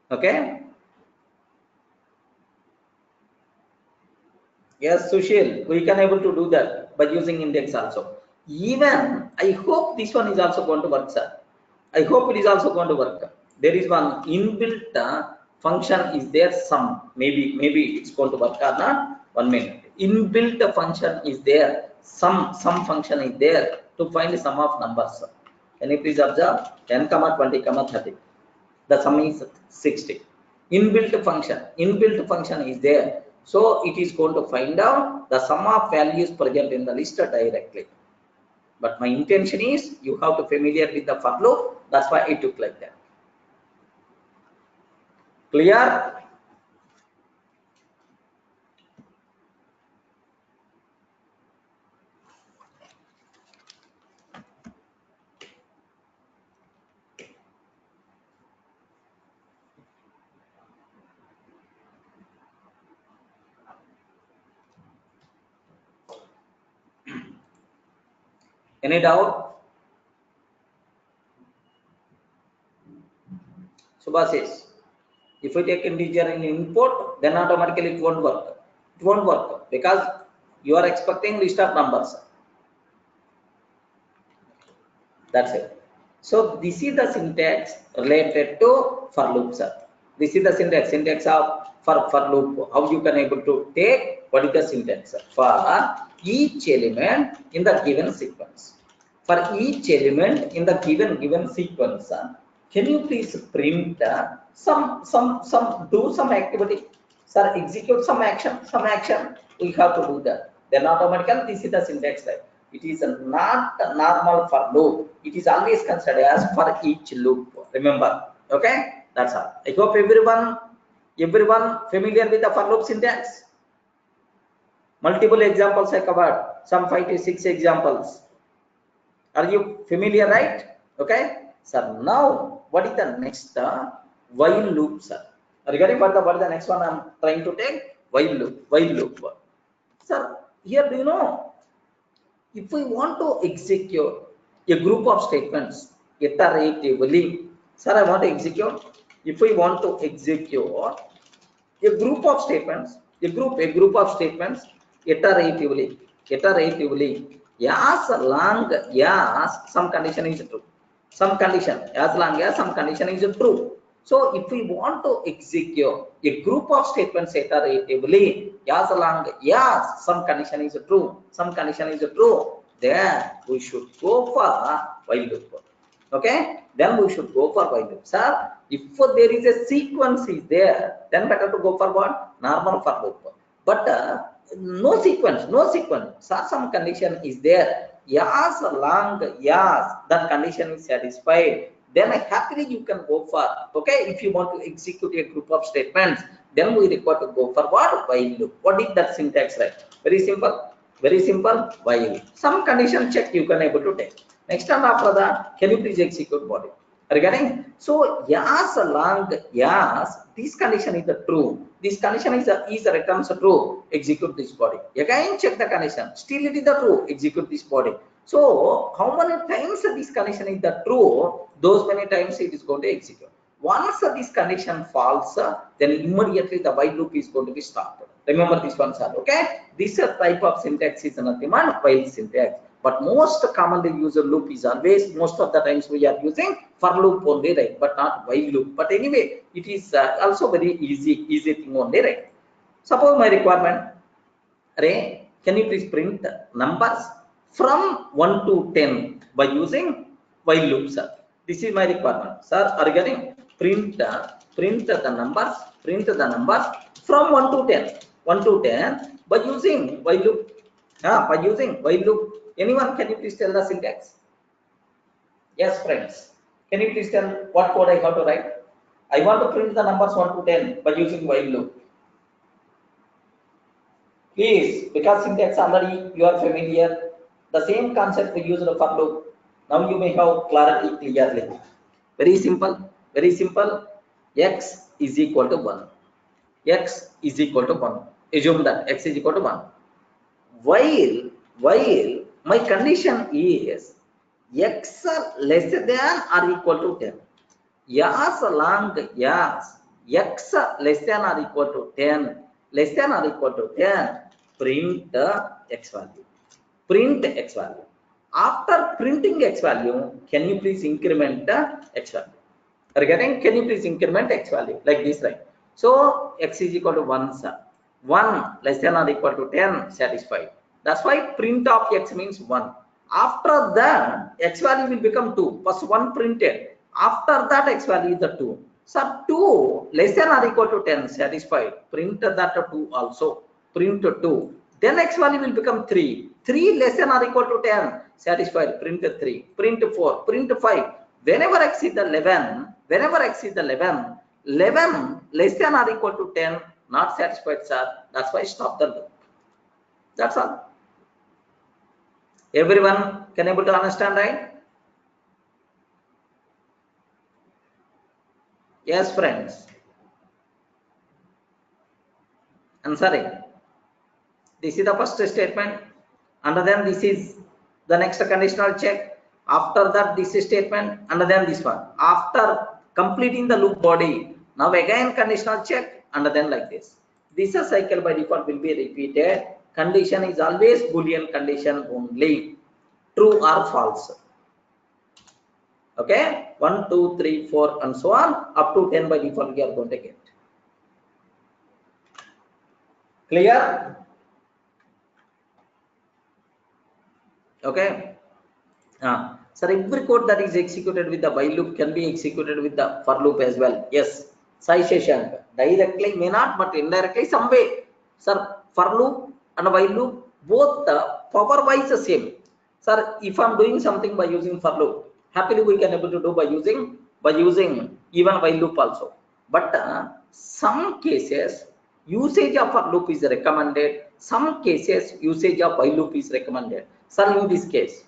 Okay. Yes, Sushil, we can able to do that by using index also. Even I hope this one is also going to work, sir. I hope it is also going to work. There is one inbuilt function is there. Sum maybe it's going to work or not. 1 minute. Inbuilt function is there. Some function is there to find the sum of numbers. Can you please observe 10 comma 20 comma 30? The sum is 60. Inbuilt function is there. So it is going to find out the sum of values present in the list directly. But my intention is you have to familiar with the for loop. That's why I took like that. Clear? Any doubt? Subha says, if we take integer in input, then automatically it won't work. It won't work because you are expecting list of numbers. That's it. So this is the syntax related to for loop, sir. This is the syntax of for loop. How you can able to take what is the syntax for each element in the given sequence. For each element in the given sequence, can you please print do some activity, sir? Execute some action. We have to do that. Then automatically this is the syntax type. It is not normal for loop. It is always considered as for each loop. Remember, okay? That's all. I hope everyone familiar with the for loop syntax. Multiple examples I covered. Some 5 to 6 examples. Are you familiar, right? Okay, sir. Now, what is the next while loop, sir? Regarding what the next one I'm trying to take? While loop. While loop. Sir, here do you know, if we want to execute a group of statements iteratively, sir, I want to execute. If we want to execute a group of statements, a group of statements iteratively, as long as some condition is true, as long as some condition is true. So if we want to execute a group of statements iteratively, as long as some condition is true, then we should go for while loop. Okay, then we should go for while loop. Sir, if there is a sequence is there, then better to go for what? Normal for loop. But no sequence. Sir, some condition is there. As long as that condition is satisfied, then happily you can go for. Okay, if you want to execute a group of statements, then we require to go for what? While loop. What is that syntax, right? Very simple. While some condition check you can able to take. Next time after that, can you please execute body? Regarding, so as long as this condition is the true, this condition is returns true, execute this body. Again check the condition, still it is the true, execute this body. So how many times this condition is the true, those many times it is going to execute. Once this condition falls, then immediately the while loop is going to be stopped. Remember this one, sir. Okay, this type of syntax is nothing but while syntax. But most commonly used loop is always, most of the times we are using for loop only, right? But not while loop. But anyway, it is also very easy thing only, right? Suppose my requirement, Ray, can you please print numbers from 1 to 10 by using while loop, sir? This is my requirement, sir. Are you getting? Print the numbers from 1 to 10 by using while loop. Anyone, can you please tell the syntax? Yes, friends. Can you please tell what code I have to write? I want to print the numbers 1 to 10 by using while loop. Please, because syntax already you are familiar. The same concept we used for loop. Now you may have clarity clearly. Very simple. X is equal to 1. Assume that x is equal to 1. While my condition is x less than or equal to 10. As long as x less than or equal to 10, print x value. After printing x value, can you please increment x value? Regarding, can you please increment x value like this, right? So x is equal to 1, sir. 1 less than or equal to 10, satisfied. That's why print of x means 1. After that, x value will become 2. First 1 printed. After that, x value is the 2. So 2 less than or equal to 10, satisfied. Print that 2 also. Print 2. Then x value will become 3. 3 less than or equal to 10, satisfied. Print 3. Print 4. Print 5. Whenever x is 11, 11 less than or equal to 10, not satisfied, sir. That's why stop the loop. That's all. Everyone can able to understand, right? Yes, friends. Answering. This is the first statement, and then this is the next conditional check. After that, this is statement, and then this one. After completing the loop body, now again conditional check, and then like this. This cycle by default will be repeated. Condition is always Boolean condition only, true or false. Okay, 1, 2, 3, 4, and so on, up to 10 by default we are going to get. Clear? Okay. So every code that is executed with the while loop can be executed with the for loop as well. Yes, Sai Shashank. Directly may not, but indirectly some way. Sir, for loop and while loop both power wise the same. Sir, if I'm doing something by using for loop, happily we can able to do by using even while loop also. But some cases usage of for loop is recommended. Some cases usage of while loop is recommended. Sir, in this case,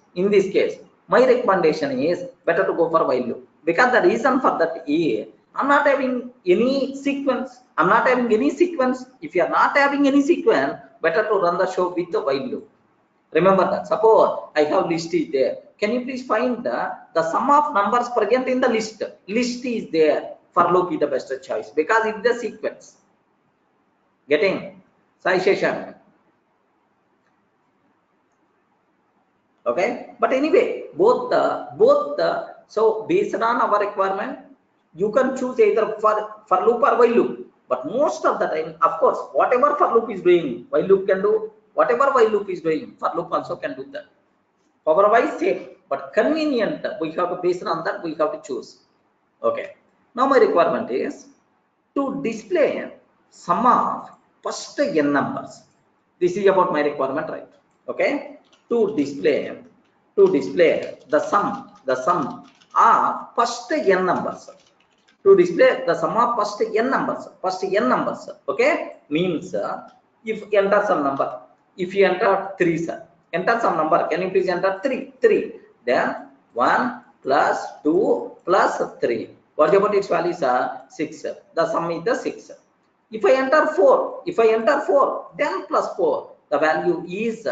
My recommendation is better to go for while loop, because the reason for that is I'm not having any sequence. I'm not having any sequence. If you are not having any sequence, better to run the show with the while loop. Remember that. Suppose I have list is there. Can you please find the sum of numbers present in the list? List is there. For loop is the best choice because it's the sequence. Getting citation. Okay, but anyway, both the so based on our requirement, you can choose either for loop or while loop. But most of the time, of course, whatever for loop is doing, while loop can do. Whatever while loop is doing, for loop also can do that. Power wise safe, but convenient. We have to based on that. We have to choose. Okay. Now my requirement is to display sum of first n numbers. This is about my requirement, right? Okay. To display the sum of first n numbers. To display the sum of first n numbers. Okay. Means if you enter some number, if you enter 3, sir, enter some number. Can you please enter 3? Then 1 plus 2 plus 3. What about its value, sir? 6. The sum is the 6. If I enter 4, then plus 4, the value is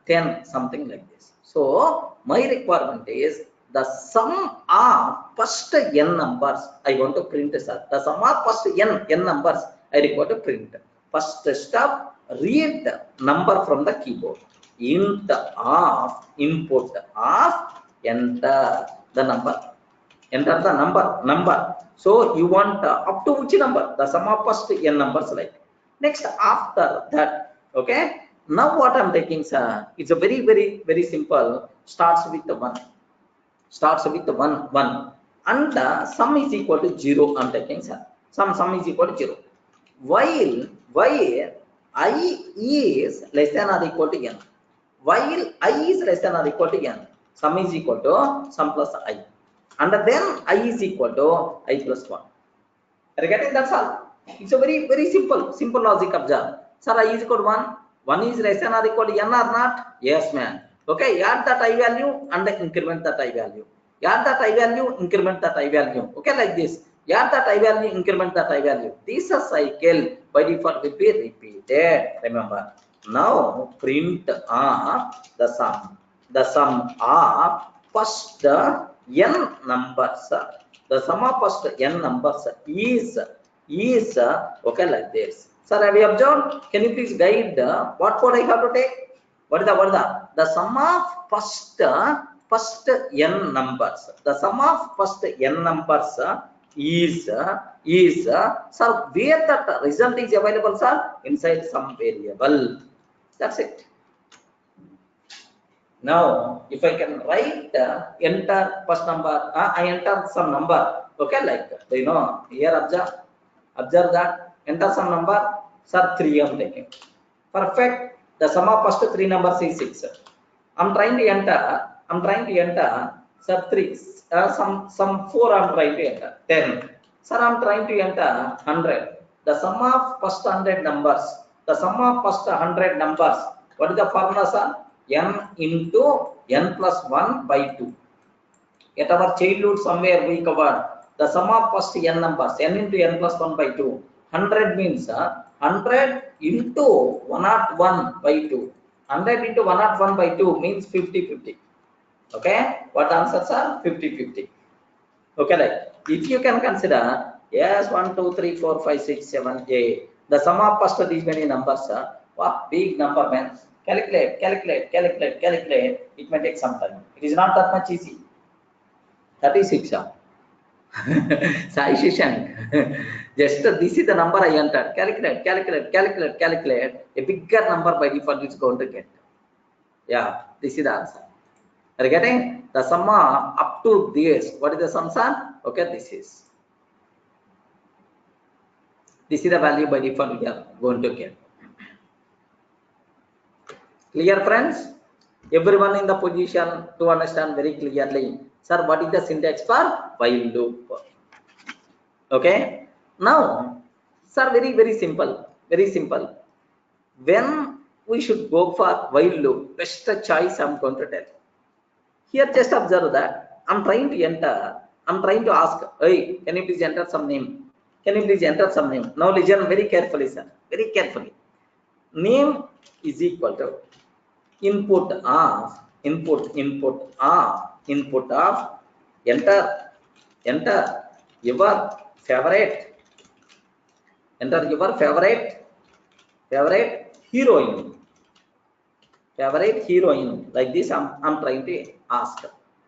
10, something like this. So my requirement is the sum of first n numbers. I want to print, sir. The sum of first n numbers I require to print. First step, read the number from the keyboard. Int of input of enter the number. Enter the number. So you want up to which number? The sum of first n numbers, like. Next, after that, okay. Now what I'm taking, sir, it's a very simple. Starts with the 1. And the sum is equal to 0. I'm taking, sir. Sum is equal to 0. While I is less than or equal to n. While I is less than or equal to n, sum is equal to sum plus I. And then I is equal to I plus 1. Are you getting? That's all. It's a very simple logic. Observe. Sir, I is equal to 1. 1 is less than or equal to n or not? Yes, man. Okay, add that I value and increment that I value. Add that I value, increment that I value. Okay, like this. Add that I value, increment that I value. This cycle by default will be repeated. Remember. Now print the sum. The sum of first n numbers. The sum of first n numbers is okay, like this. Sir, have you observed? Can you please guide what code I have to take? What is the sum of first n numbers? The sum of first n numbers is sir, where that result is available, sir? Inside some variable. That's it. Now, if I can write enter first number, I enter some number. Okay, like here observe that. Enter some number, sir, 3 I'm taking. Perfect. The sum of first 3 numbers is 6. I'm trying to enter, sir, 3. Some 4 I'm trying to enter. 10. Sir, I'm trying to enter 100. The sum of first 100 numbers. The sum of first 100 numbers. What is the formula, sir? N into n plus 1 by 2. At our childhood somewhere we covered the sum of first n numbers. N into n plus 1 by 2. 100 means 100 into 101 by 2. 100 into 101 by 2 means 50-50. Okay, what answers are 50-50. Okay, like if you can consider, yes, 1 2 3 4 5 6 7 8, the sum of first of these many numbers, what big number, man. Calculate. It may take some time. It is not that much easy. 36. Sai Shishank. Just this is the number I entered. Calculate. A bigger number by default is going to get. Yeah, this is the answer. Are you getting? The sum up to this. What is the sum, sir? Okay, this is the value by default we are going to get. Clear, friends? Everyone in the position to understand very clearly. Sir, what is the syntax for while loop? Okay. Now, sir, very simple. When we should go for while loop, best choice I'm going to tell. Here just observe that I'm trying to enter, I'm trying to ask, hey, can you please enter some name? Can you please enter some name? Now listen very carefully, sir. Very carefully. Name is equal to input of input of enter your favorite heroine like this. I'm trying to ask,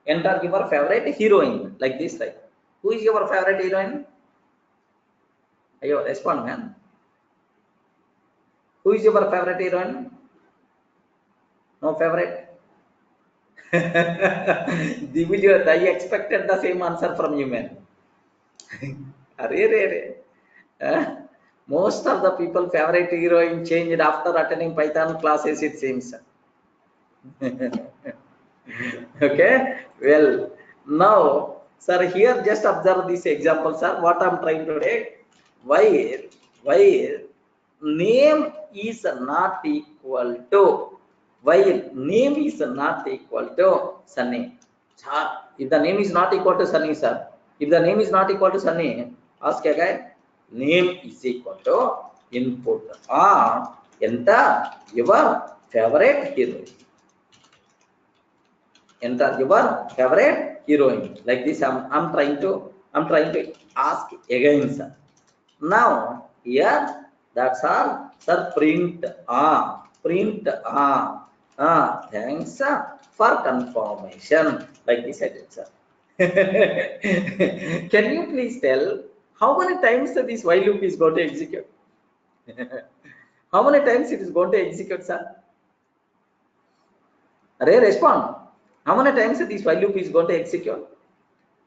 enter your favorite heroine like this, right? Who is your favorite heroine? Ayo, respond, man. Who is your favorite heroine? No favorite? The video, I expected the same answer from you, man. Most of the people favorite heroine changed after attending Python classes, it seems. Okay, well, now, sir, here just observe this example, sir. What I'm trying to take, while name is not equal to, Sunny. Sir, if the name is not equal to Sunny, sir, if the name is not equal to Sunny, ask again. Name is equal to input enter your favorite heroine. Enter your favorite heroine like this. I'm trying to ask again, sir. Now here that's all, sir. Print thanks for confirmation like this I did, sir. Can you please tell how many times this while loop is going to execute? How many times it is going to execute, sir? Respond. How many times this while loop is going to execute?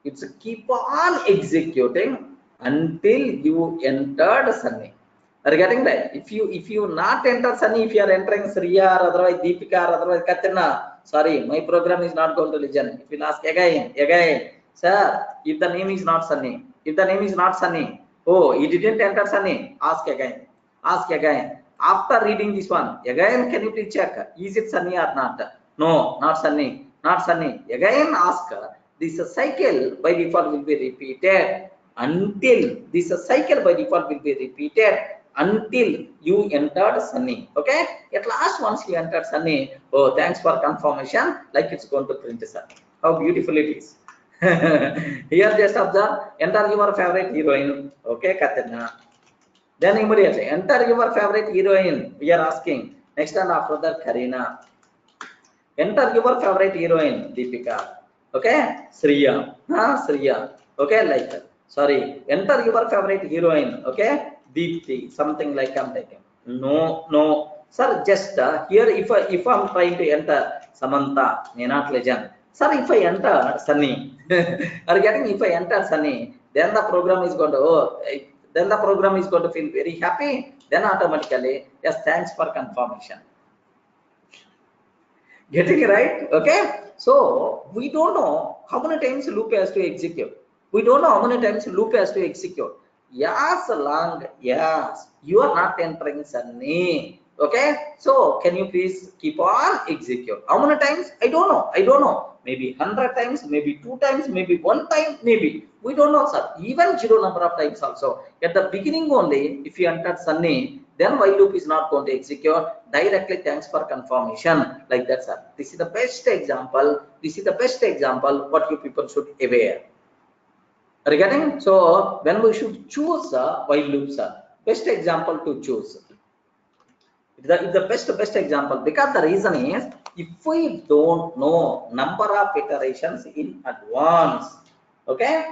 It's keep on executing until you entered Sunny. Are you getting that? If you not enter Sunny, if you are entering Sriya or otherwise Deepika or otherwise Katrina, sorry, my program is not going to listen. It will ask again, sir, if the name is not Sunny, oh, you didn't enter Sunny, ask again. After reading this one, again, can you please check, is it Sunny or not? No, not Sunny. Again ask. This cycle by default will be repeated until you entered Sunny. Okay, at last once you entered Sunny, oh, thanks for confirmation, like it's going to print Sunny. How beautiful it is. Here just observe, enter your favorite heroine. Okay, Katrina. Then immediately enter your favorite heroine. We are asking next, and after that Karina. Enter your favorite heroine, Deepika. Okay, Sriya. Okay, like that. Sorry, enter your favorite heroine. Okay, Deepti. Something like I'm taking. No, sir. Just here, if I'm trying to enter Samantha, not legend. Sir, if I enter Sunny, are getting? If I enter Sunny, then the program is going to feel very happy. Then automatically, yes, thanks for confirmation. Getting it right? Okay. So we don't know how many times loop has to execute. Yes, long. Yes, you are not entering Sunny. Okay. So can you please keep on execute? How many times? I don't know. Maybe 100 times, maybe 2 times, maybe 1 time, maybe. We don't know, sir. Even 0 number of times also. At the beginning only, if you entered Sunny, then while loop is not going to execute directly. Thanks for confirmation, like that, sir. This is the best example. What you people should aware. Are you getting? So when we should choose while loop, sir, best example to choose. It's the best example, because the reason is, if we don't know number of iterations in advance, okay.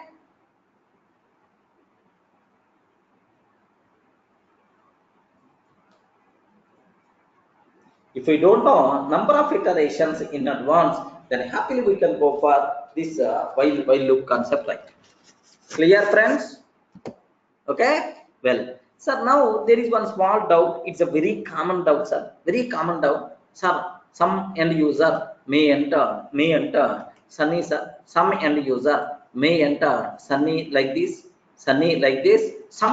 If we don't know number of iterations in advance, then happily we can go for this while loop concept, right? Clear, friends? Okay. Well, sir, now there is one small doubt. It's a very common doubt, sir. Sir, some end user may enter Sunny, sir. Some end user may enter Sunny like this. Some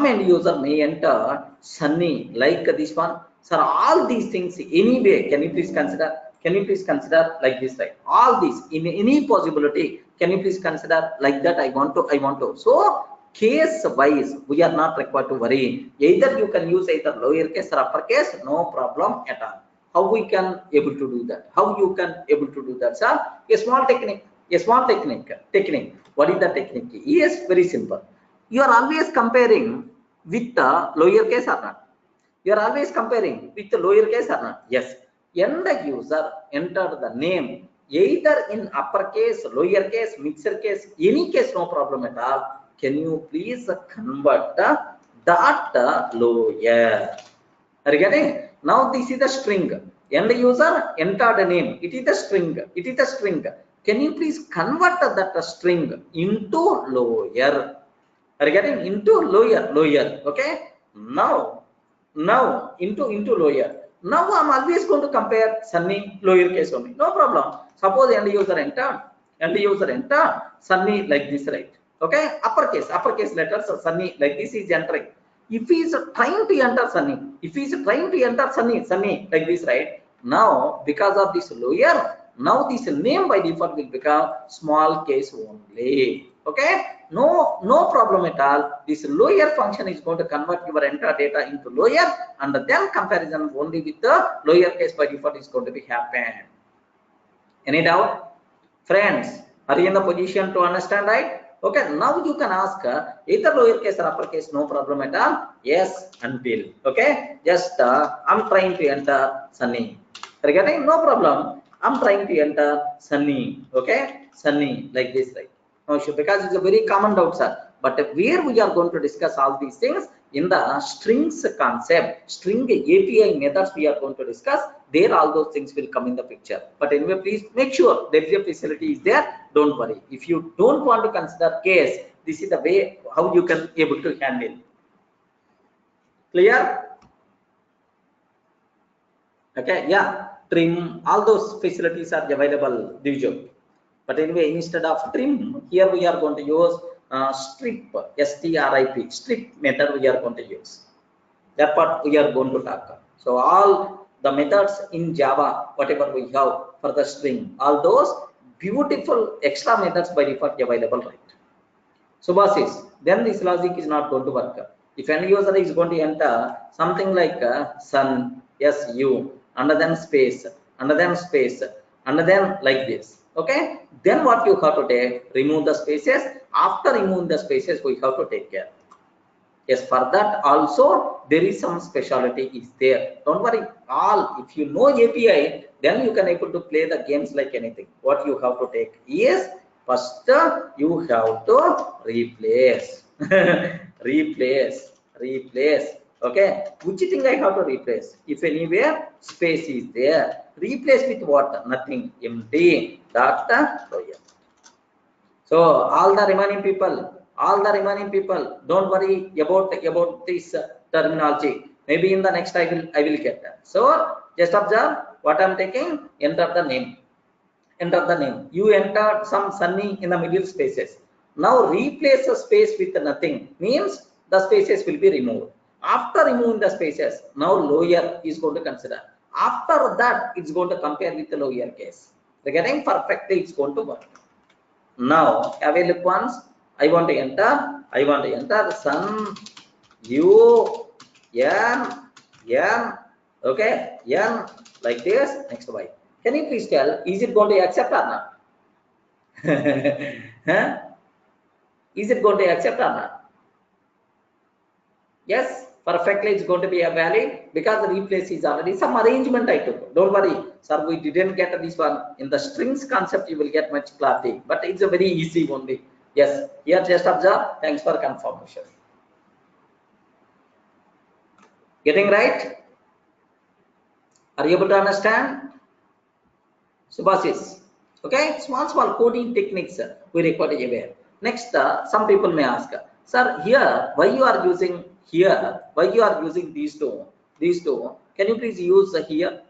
end user may enter Sunny like this one. Sir, all these things anyway, can you please consider? Can you please consider like this, right? All these in any possibility, can you please consider like that? I want to. So case wise, we are not required to worry. Either you can use either lowercase or uppercase, no problem at all. How we can able to do that? How you can able to do that, sir? A small technique. Technique. What is the technique? Yes, very simple. You are always comparing with the lowercase or not. You are always comparing with the lowercase or not. Yes. End user enter the name either in uppercase, lowercase, mixer case, any case, no problem at all. Can you please convert the dot lower? Are you getting? Now this is the string. End user entered the name. It is the string. Can you please convert that string into lower? Are you getting? Into lower. Okay. Now into lower. Now I'm always going to compare Sunny lowercase only. No problem. Suppose end user entered Sunny like this, right? Okay. Uppercase letters Sunny like this is entering. If he is trying to enter Sunny, Sunny like this, right? Now because of this lower, now this name by default will become small case only. Okay. No problem at all. This lower function is going to convert your entire data into lower, and then comparison only with the lower case by default is going to be happen. Any doubt? Friends, are you in the position to understand, right? Okay, now you can ask either lowercase or uppercase, no problem at all. Yes, until. Okay, just I'm trying to enter Sunny. Regarding no problem, I'm trying to enter Sunny. Okay, Sunny like this, right? No issue, because it's a very common doubt, sir. But where we are going to discuss all these things in the strings concept, string API methods we are going to discuss. There all those things will come in the picture. But anyway, please make sure there is a facility is there. Don't worry. If you don't want to consider case, this is the way how you can able to handle. Clear? Okay, yeah. Trim, all those facilities are available. But anyway, instead of trim, here we are going to use strip, strip, strip method we are going to use. That part we are going to talk. So all the methods in Java, whatever we have for the string, all those beautiful extra methods by default available, right? So bosses, then this logic is not going to work. If any user is going to enter something like sun, su, and then space, and then like this. Okay, then what you have to take, remove the spaces. After removing the spaces, we have to take care. Yes, for that also there is some specialty is there. Don't worry, all if you know API, then you can able to play the games like anything. What you have to take is first you have to replace. replace. Okay, which thing I have to replace? If anywhere space is there, replace with what? Nothing, empty dot lower. So all the remaining people, don't worry about this terminology. Maybe in the next I will get that. So just observe what I'm taking. Enter the name. You entered some Sunny in the middle spaces. Now replace the space with nothing, means the spaces will be removed. After removing the spaces, now lower is going to consider. After that, it's going to compare with the lower case. Getting perfectly, it's going to work. Now have a look once. I want to enter sun u n, okay, n like this. Next y. Can you please tell, is it going to accept or not? Huh? Is it going to accept or not? Yes, perfectly it's going to be a valid, because the replace is already some arrangement I took. Don't worry, sir, we didn't get this one. In the strings concept you will get much clarity, but it's a very easy only. Yes, here just observe. Thanks for confirmation. Getting right? Are you able to understand? So bosses, okay, small coding techniques we require to be aware. Next, some people may ask, sir, here why you are using these two? Can you please use here?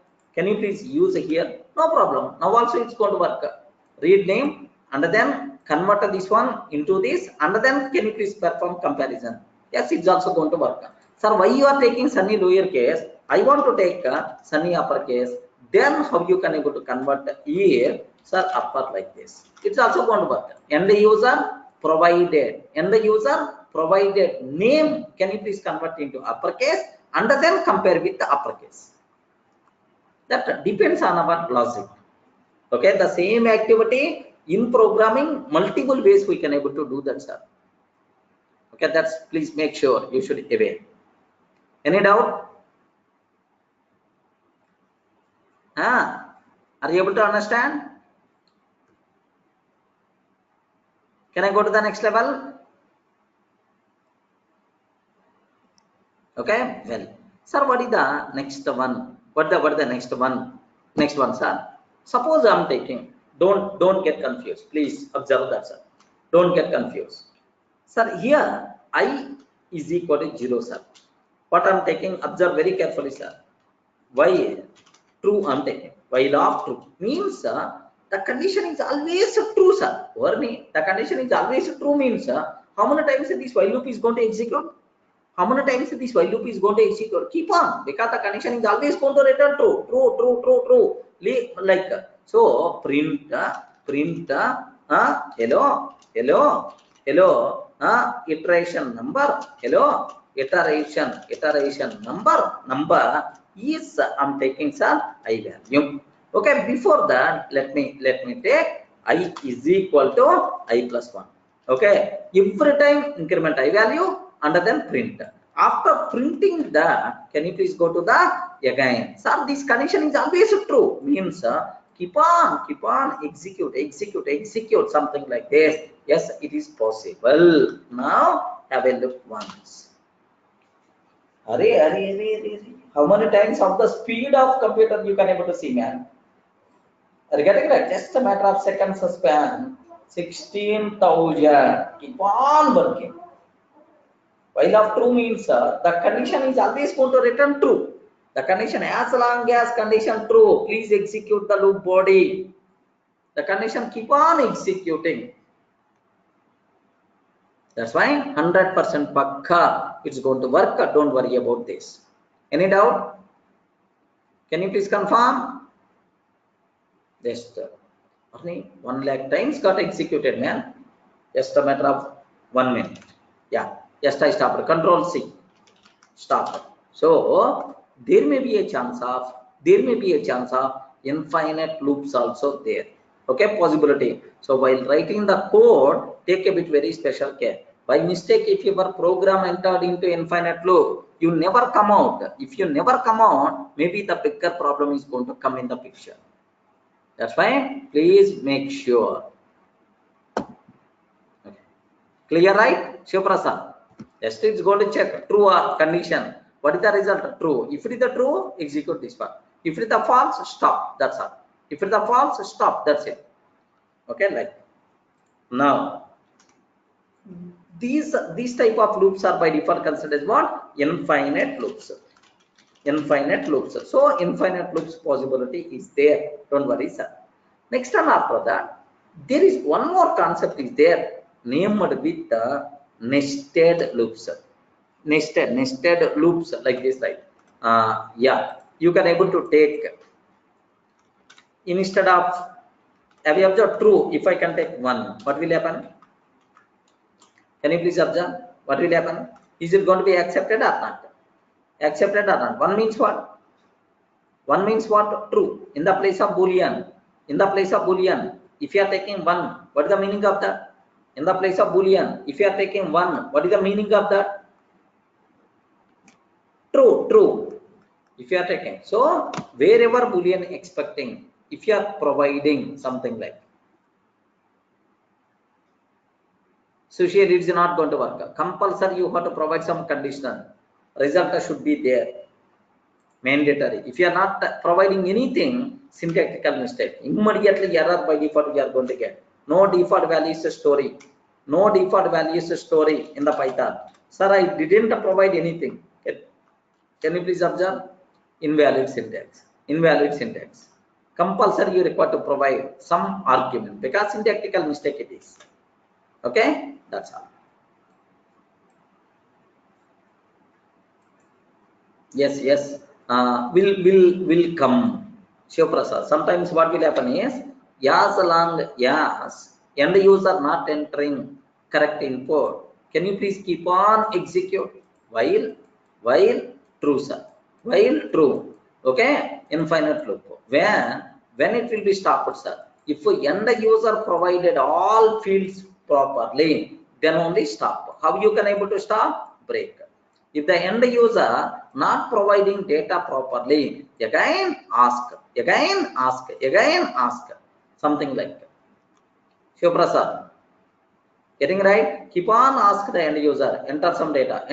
No problem. Now also it's going to work. Read name and then convert this one into this, and then can you please perform comparison? Yes, it's also going to work. Sir, why you are taking Sunny lowercase? I want to take Sunny uppercase. Then how you can able to convert here, sir, upper like this. It's also going to work. End user provided, name, can you please convert into uppercase and then compare with the uppercase. That depends on our logic. Okay, the same activity in programming, multiple ways we can able to do that, sir. Okay, that's, please make sure you should aware. Any doubt? Are you able to understand? Can I go to the next level? Okay, well, sir, what is the next one? What the next one? Next one, sir. Suppose I'm taking, don't get confused. Please observe that, sir. Don't get confused. Sir, here I is equal to 0, sir. What I'm taking, observe very carefully, sir. Why true I'm taking? While of true means the condition is always true, sir. The condition is always true means how many times this while loop is going to execute? How many times this while loop is going to execute? Keep on, because the condition is always going to return true. Like so, print hello iteration number, iteration number is I'm taking, sir, I value. Okay, before that, let me take I is equal to I plus 1. Okay, every time increment I value and then print. After printing that, can you please go to the again? Sir, this condition is always true means keep on execute something like this. Yes, it is possible. Now have a look once. How many times of the speed of computer you can able to see, man? Are you getting right? Just a matter of seconds span. 16,000. Keep on working. While of true means the condition is always going to return true. The condition, as long as condition true, please execute the loop body. The condition keep on executing. That's why 100% pakka it's going to work. Don't worry about this. Any doubt? Can you please confirm? Just 1 lakh times got executed, man. Just a matter of 1 minute. Yeah. Just I stopped. Control C. Stop. So there may be a chance of infinite loops also there. Okay, possibility. So while writing the code, take a bit very special care. By mistake, if your program entered into infinite loop, you never come out. If you never come out, maybe the bigger problem is going to come in the picture. That's why please make sure. Okay. Clear, right, Shivaprasad? Just it's going to check true or condition. What is the result? True. If it is the true, execute this part. If it is the false, stop. That's all. If it is the false, stop. That's it. Okay, like now these type of loops are by default considered as what? Infinite loops. Infinite loops. So infinite loops possibility is there. Don't worry, sir. Next time after that, there is one more concept is there named with the nested loops. Nested loops like this, right? Yeah, you can able to take instead of, have you observed true? If I can take 1, what will happen? Can you please observe what will happen? Is it going to be accepted or not? Accepted or not? 1 means what? 1 means what? True. In the place of boolean. In the place of boolean, if you are taking 1, what is the meaning of that? In the place of boolean, if you are taking 1, what is the meaning of that? True. If you are taking, so wherever boolean expecting, if you are providing something like, so here it is not going to work. Compulsory you have to provide some conditional. Result should be there. Mandatory. If you are not providing anything, syntactical mistake. Immediately error by default we are going to get. No default values story. No default values story in the Python. Sir, I didn't provide anything. Can you please observe? Invalid syntax. Invalid syntax. Compulsory you require to provide some argument because syntactical mistake it is. Okay, that's all. Yes. Will come. Shivaprasad, sometimes what will happen is, as long as end user not entering correct input, can you please keep on execute while true, sir, while true, okay, infinite loop. When it will be stopped, sir, if end user provided all fields properly, then only stop. How you can able to stop? Break. If the end user not providing data properly, again ask, something like that. Shivaprasad, getting right? Keep on ask the end user, enter some data,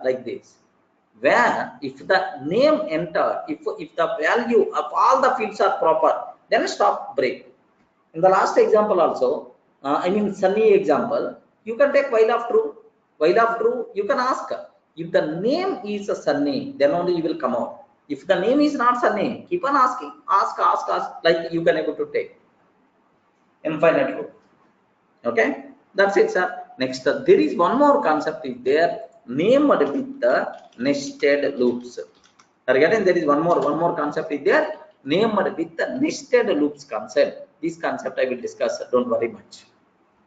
like this. Where if the name enter, if the value of all the fields are proper, then stop, break. In the last example also, I mean Sunny example, you can take while of true. While of true, you can ask. If the name is a Sunny, then only you will come out. If the name is not Sunny, keep on asking. Ask, like you can able to take. Infinite loop. Okay, that's it, sir. Next, there is one more concept is there, named with the nested loops. Again, there is one more concept is there, named with the nested loops concept. This concept I will discuss, don't worry much.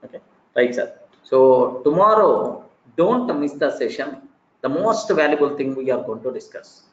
Okay, right, sir. So tomorrow, don't miss the session. The most valuable thing we are going to discuss.